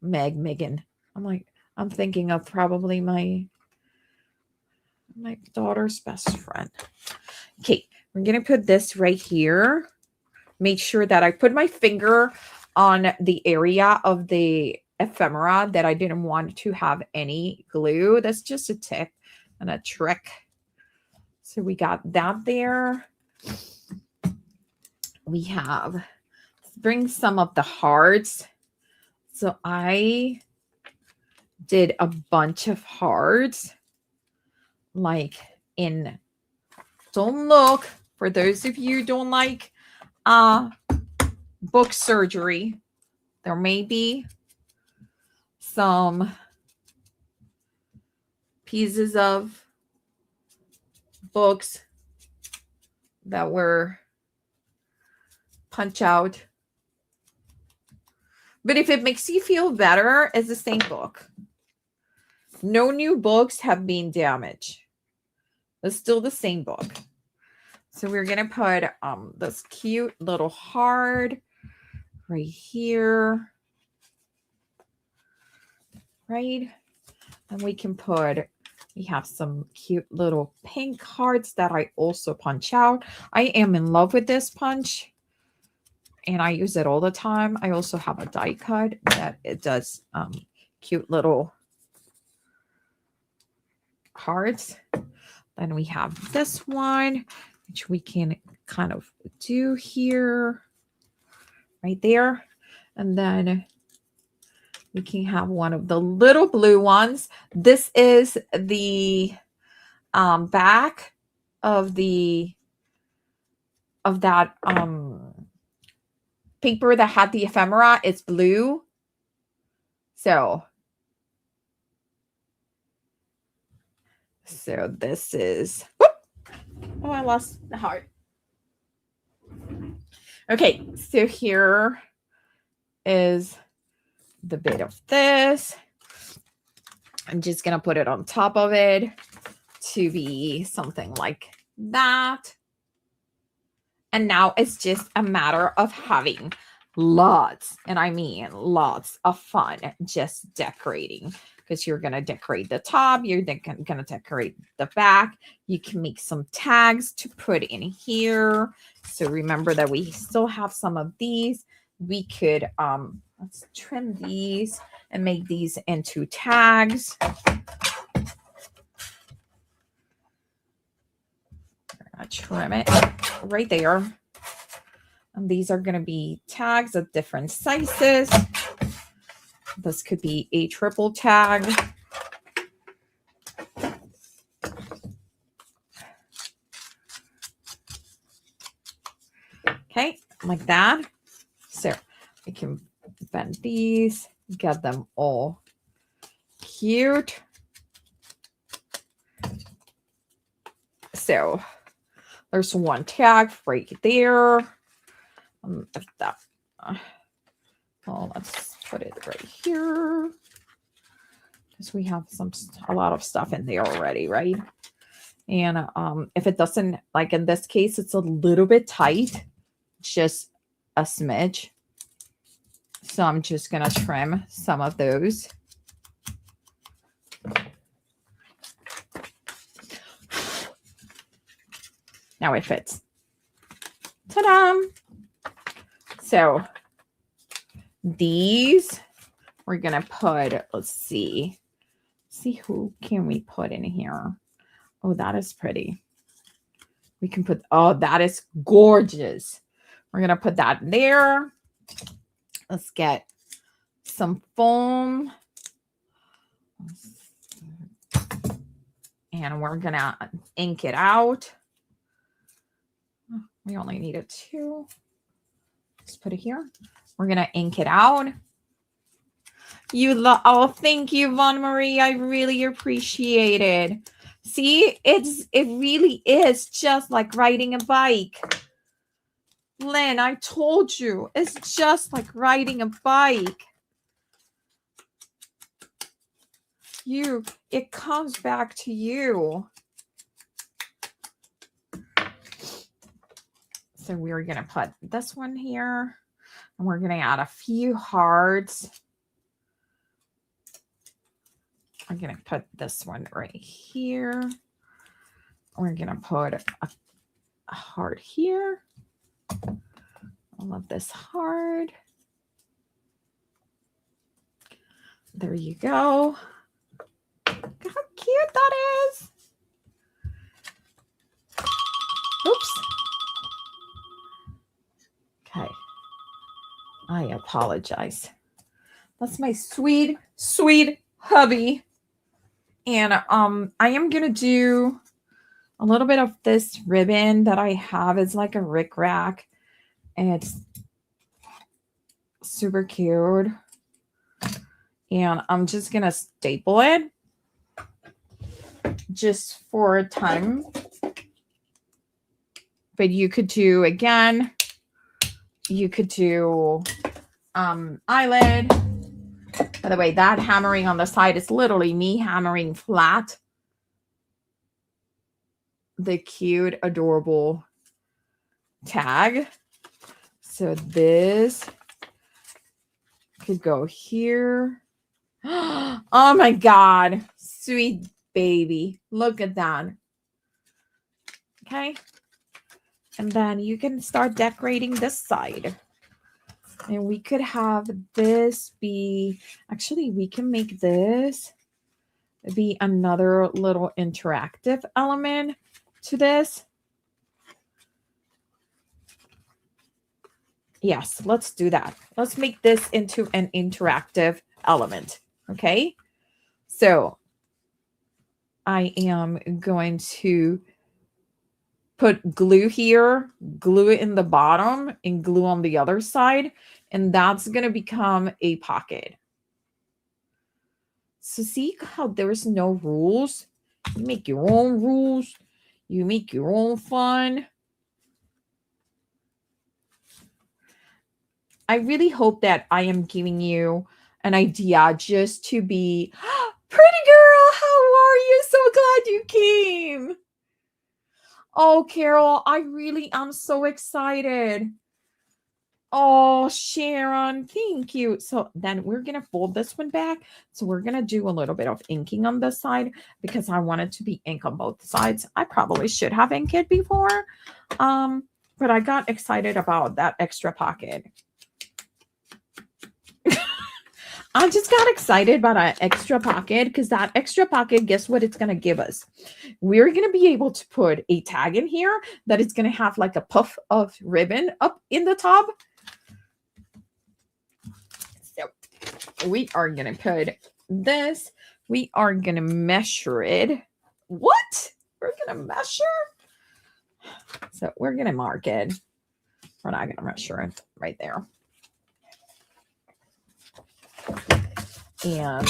Megan. I'm thinking of probably my daughter's best friend. Okay, we're going to put this right here. Make sure that I put my finger on the area of the ephemera that I didn't want to have any glue. That's just a tip and a trick. So we got that there. We have, let's bring some of the hearts. So I did a bunch of hearts, like in, don't look, for those of you who don't like book surgery, there may be some pieces of books that were punch out. But if it makes you feel better, it's the same book. No new books have been damaged. It's still the same book. So we're going to put this cute little heart right here. Right? And we can put, we have some cute little pink hearts that I also punch out. I am in love with this punch, and I use it all the time. I also have a die cut that it does cute little hearts. Then we have this one, which we can kind of do here, right there. And then we can have one of the little blue ones. This is the back of that paper that had the ephemera. It's blue. So this is, whoop, oh, I lost the heart. Okay, so here is the bit of this. I'm just going to put it on top of it to be something like that. And now it's just a matter of having lots, and I mean lots of fun just decorating, because you're going to decorate the top, you're going to decorate the back. You can make some tags to put in here. So remember that we still have some of these. We could, let's trim these and make these into tags. I trim it right there. And these are going to be tags of different sizes. This could be a triple tag. Okay, like that. So I can bend these, get them all cute. So there's one tag right there. Well, let's put it right here, because we have a lot of stuff in there already, right? And if it doesn't, like in this case, it's a little bit tight, just a smidge. So I'm just gonna trim some of those. Now it fits. Ta-da! So these we're going to put, let's see who can we put in here. Oh, that is pretty. We can put, oh, that is gorgeous. We're going to put that there. Let's get some foam. And we're going to ink it out. We only needed 2. Let's put it here. We're going to ink it out. Oh, thank you, Von Marie. I really appreciate it. See, it really is just like riding a bike. Lynn, I told you, it's just like riding a bike. It comes back to you. So we're going to put this one here, and we're going to add a few hearts. I'm going to put this one right here. We're going to put a heart here. I love this heart. There you go. Look how cute that is. Oops. Okay. I apologize. That's my sweet, sweet hubby. And I am going to do a little bit of this ribbon that I have. It's like a rickrack. And it's super cute. And I'm just going to staple it just for time. But you could do, again, you could do eyelid. By the way, that hammering on the side is literally me hammering flat the cute, adorable tag. So this could go here. Oh my God. Sweet baby. Look at that. Okay. And then you can start decorating this side. And we could have this be, actually, we can make this be another little interactive element to this. Yes, let's do that. Let's make this into an interactive element. Okay. So I am going to put glue here, glue it in the bottom, and glue on the other side. And that's going to become a pocket. So see how there's no rules? You make your own rules. You make your own fun. I really hope that I am giving you an idea just to be, pretty girl, how are you? So glad you came. Oh, Carol, I really am so excited. Oh, Sharon, thank you. So then we're going to fold this one back. So we're going to do a little bit of inking on this side because I want it to be ink on both sides. I probably should have inked it before, but I got excited about that extra pocket. I just got excited about an extra pocket because that extra pocket, guess what it's going to give us? We're going to be able to put a tag in here that is going to have like a puff of ribbon up in the top. So we are going to put this. We are going to measure it. What? We're going to measure? So we're going to mark it. We're not going to measure it right there. And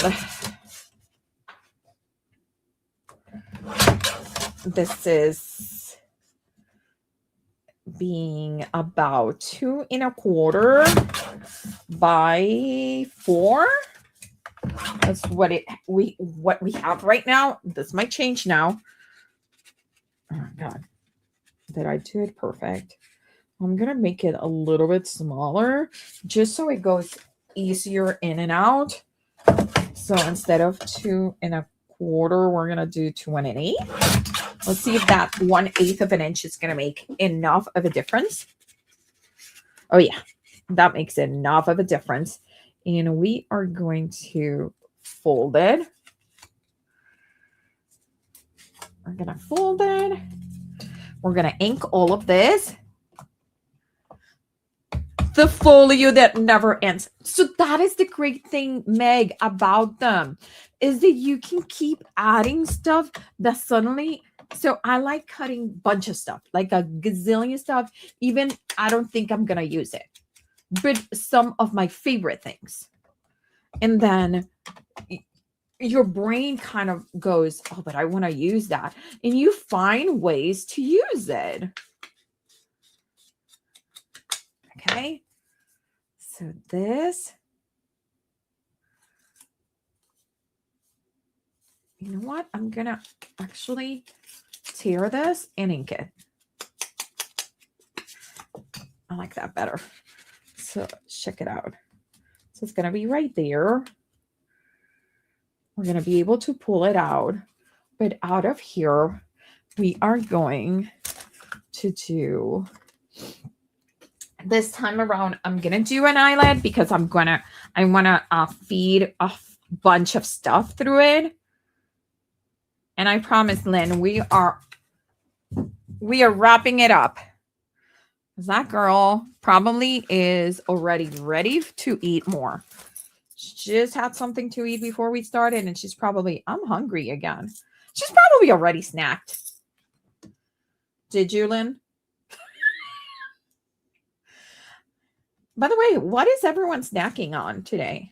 this is being about 2 1/4 by 4. That's what we have right now. This might change now. Oh my God, did I do it perfect? I'm gonna make it a little bit smaller just so it goes easier in and out. So instead of 2 1/4, we're gonna do 2 1/8. Let's see if that 1/8 of an inch is gonna make enough of a difference. Oh yeah, That makes enough of a difference. And we are going to fold it. We're going to fold it. We're going to ink all of this. The folio that never ends. So that is the great thing, Meg, about them, is that you can keep adding stuff that suddenly. So I like cutting a bunch of stuff, like a gazillion stuff. Even I don't think I'm going to use it, but some of my favorite things. And then your brain kind of goes, oh, but I want to use that. And you find ways to use it. Okay. So this, you know what? I'm going to actually tear this and ink it. I like that better. So check it out. So it's going to be right there. We're going to be able to pull it out. But out of here, we are going to do... This time around, I'm going to do an eyelid because I want to feed a bunch of stuff through it. And I promise, Lynn, we are wrapping it up. That girl probably is already ready to eat more. She just had something to eat before we started, and she's probably, I'm hungry again. She's probably already snacked. Did you, Lynn? By the way, what is everyone snacking on today?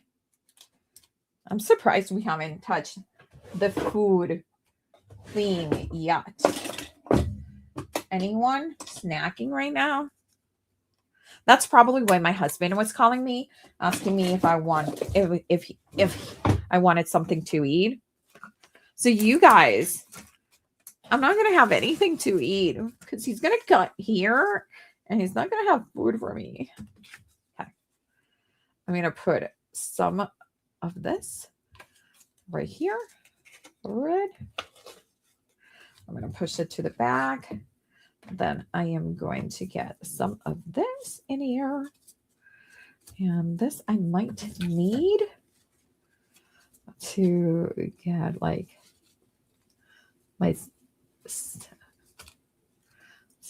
I'm surprised we haven't touched the food thing yet. Anyone snacking right now? That's probably why my husband was calling me, asking me if I wanted something to eat. So you guys, I'm not going to have anything to eat because he's going to cut here and he's not going to have food for me. I'm going to put some of this right here. Red. I'm going to push it to the back. Then I am going to get some of this in here. And this I might need to get like my... See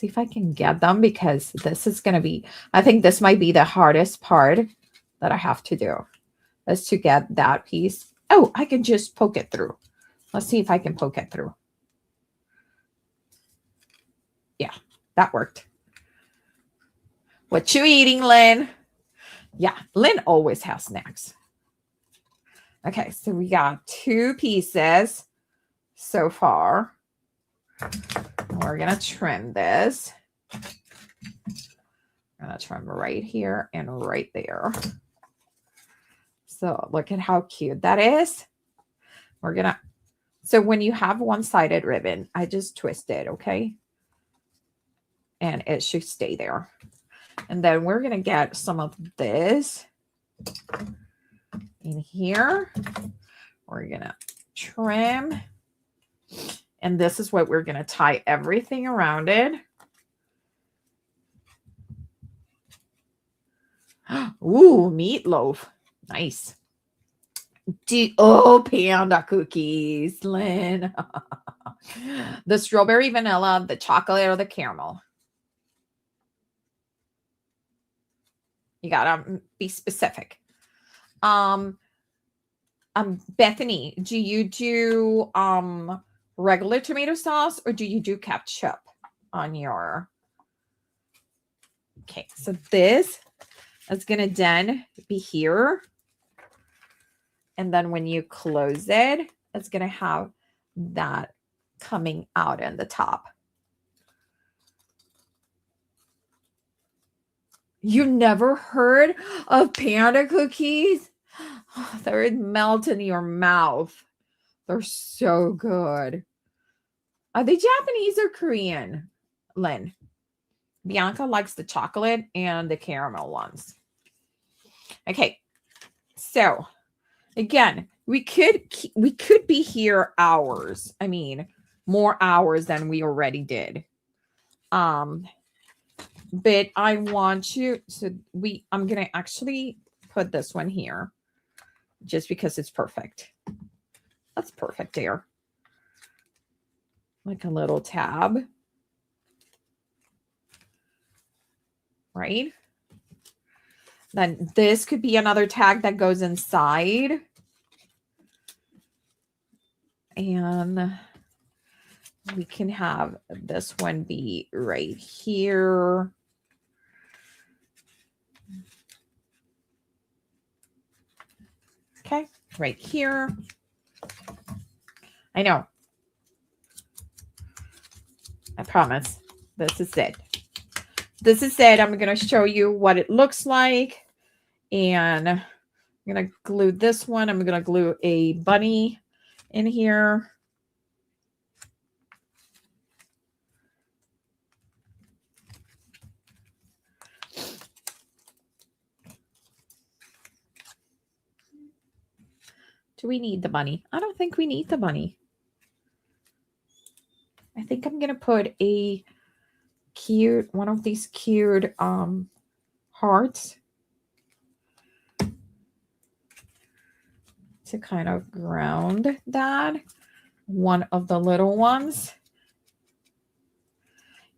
if I can get them because this is going to be... I think this might be the hardest part that I have to do is to get that piece. Oh, I can just poke it through. Let's see if I can poke it through. Yeah, that worked. What you eating, Lynn? Yeah, Lynn always has snacks. Okay, so we got 2 pieces so far. We're going to trim this. I'm going to trim right here and right there. So look at how cute that is. We're going to, so when you have one-sided ribbon, I just twist it, okay? And it should stay there. And then we're going to get some of this in here. We're going to trim. And this is what we're going to tie everything around it. Ooh, meatloaf. Nice. Oh, panda cookies, Lynn. The strawberry vanilla, the chocolate, or the caramel. You gotta be specific. Bethany, do you do regular tomato sauce or do you do ketchup on your... Okay, so this is gonna then be here. And then when you close it, it's gonna have that coming out in the top. You never heard of panda cookies? Oh, they melt in your mouth. They're so good. Are they Japanese or Korean, Lynn? Bianca likes the chocolate and the caramel ones. Okay, so again, we could be here hours. I mean, more hours than we already did. but I want you, so I'm going to actually put this one here just because it's perfect. That's perfect there. Like a little tab. Right? Then this could be another tag that goes inside. And we can have this one be right here. Okay, right here. I know. I promise. This is it. This is it. I'm going to show you what it looks like. And I'm going to glue this one. I'm going to glue a bunny in here. Do we need the bunny? I don't think we need the bunny. I think I'm going to put a one of these cute hearts to kind of ground that. One of the little ones.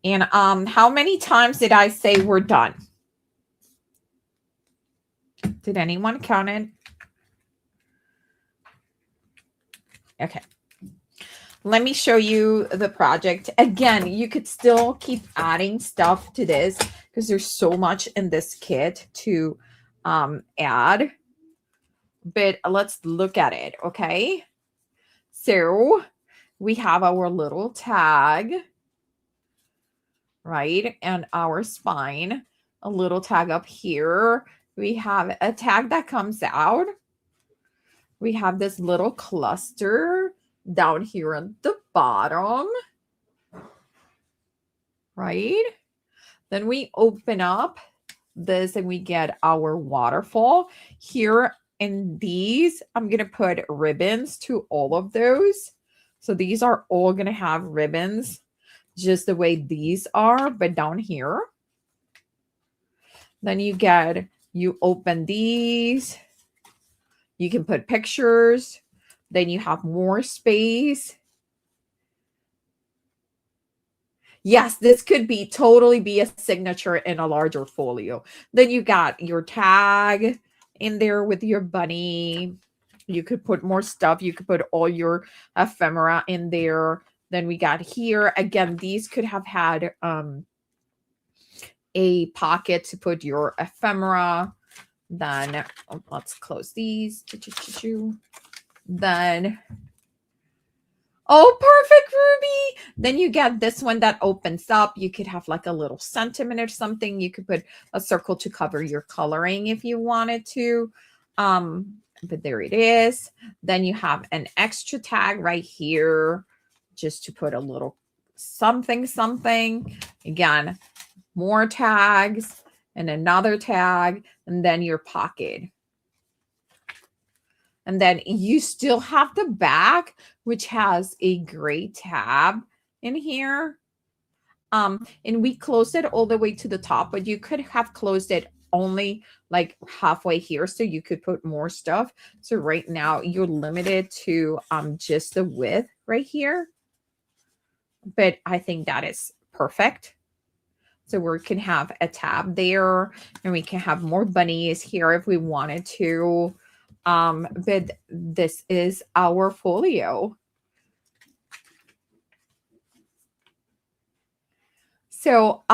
And how many times did I say we're done? Did anyone count it? Okay. Let me show you the project. Again, you could still keep adding stuff to this because there's so much in this kit to add. But let's look at it, okay? So we have our little tag, right? And our spine, a little tag up here. We have a tag that comes out. We have this little cluster down here at the bottom, right? Then we open up this and we get our waterfall. Here in these, I'm going to put ribbons to all of those. So these are all going to have ribbons just the way these are, but down here. Then you open these. You can put pictures. Then you have more space. Yes, this could totally be a signature in a larger folio. Then you got your tag in there with your bunny. You could put more stuff. You could put all your ephemera in there. Then we got here. Again, these could have had a pocket to put your ephemera. Then let's close these. Then, oh, perfect, Ruby. Then you get this one that opens up. You could have like a little sentiment or something. You could put a circle to cover your coloring if you wanted to. But there it is. Then you have an extra tag right here just to put a little something. Again, more tags and another tag, and then your pocket. And then you still have the back, which has a gray tab in here. And we closed it all the way to the top, but you could have closed it only like halfway here so you could put more stuff. So right now you're limited to just the width right here. But I think that is perfect. So we can have a tab there, and we can have more bunnies here if we wanted to. But this is our folio. So,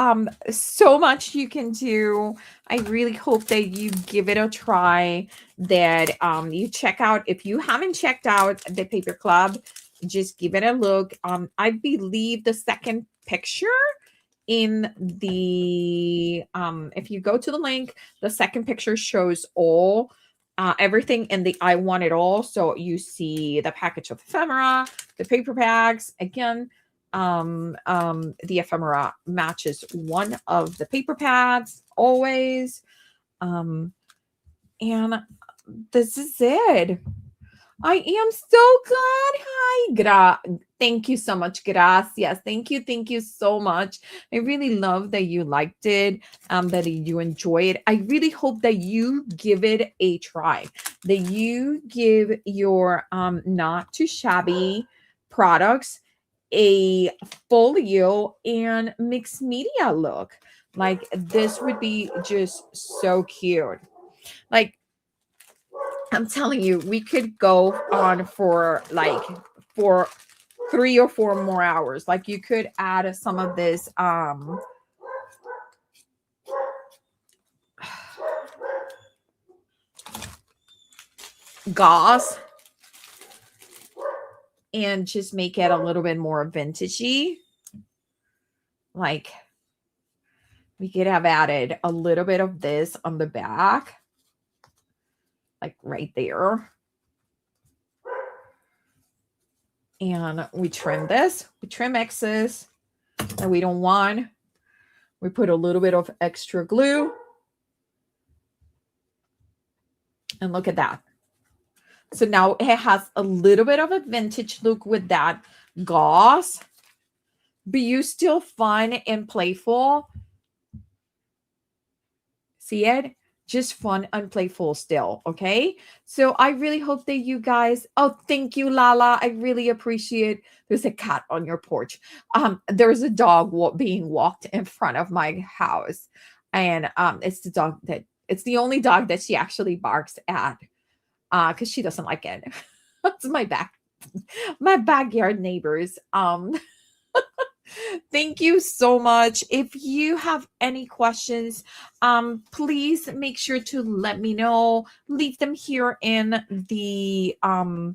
so much you can do. I really hope that you give it a try, that you check out. If you haven't checked out the Paper Club, just give it a look. I believe the second picture in the, if you go to the link, the second picture shows all everything in the I Want It All. So you see the package of ephemera, the paper bags. Again, the ephemera matches one of the paper pads always. And this is it. I am so glad. Hi, thank you so much. Gracias. Thank you so much. I really love that you liked it, that you enjoy it. I really hope that you give it a try, that you give your not too shabby products a folio and mixed media look. Like this would be just so cute. Like I'm telling you, we could go on for like for 3 or 4 more hours. Like you could add some of this gauze and just make it a little bit more vintagey. Like we could have added a little bit of this on the back, like right there. And we trim this, we trim excess that we don't want. We put a little bit of extra glue. And look at that. So now it has a little bit of a vintage look with that gauze, but you still fun and playful. See it? Just fun and playful still, okay? So I really hope that you guys, oh, thank you, Lala. I really appreciate. There's a cat on your porch. There's a dog being walked in front of my house. And it's the only dog that she actually barks at. Because she doesn't like it. It's my backyard neighbors. Thank you so much. If you have any questions, please make sure to let me know. Leave them here in the in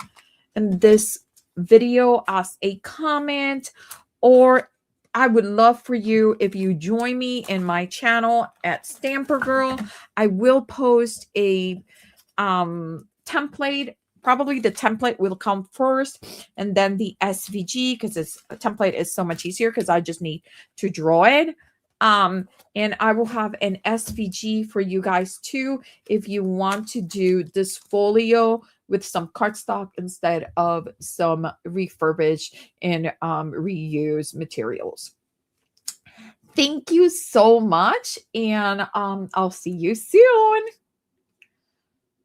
this video as a comment, or I would love for you if you join me in my channel at Stamper Girl. I will post a template. Probably the template will come first and then the SVG, because a template is so much easier because I just need to draw it. And I will have an SVG for you guys too if you want to do this folio with some cardstock instead of some refurbished and reused materials. Thank you so much, and I'll see you soon.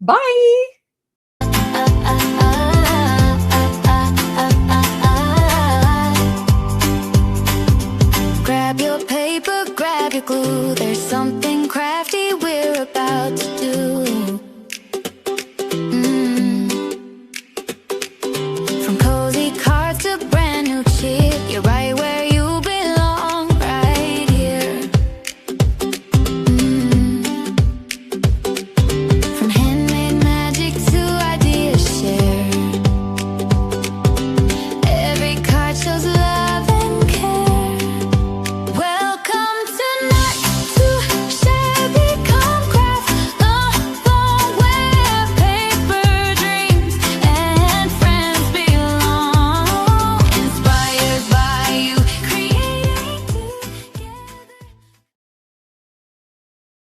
Bye. Grab your paper, grab your glue. There's something crafty we're about to do. From cozy cards to brand new cheer, you're right.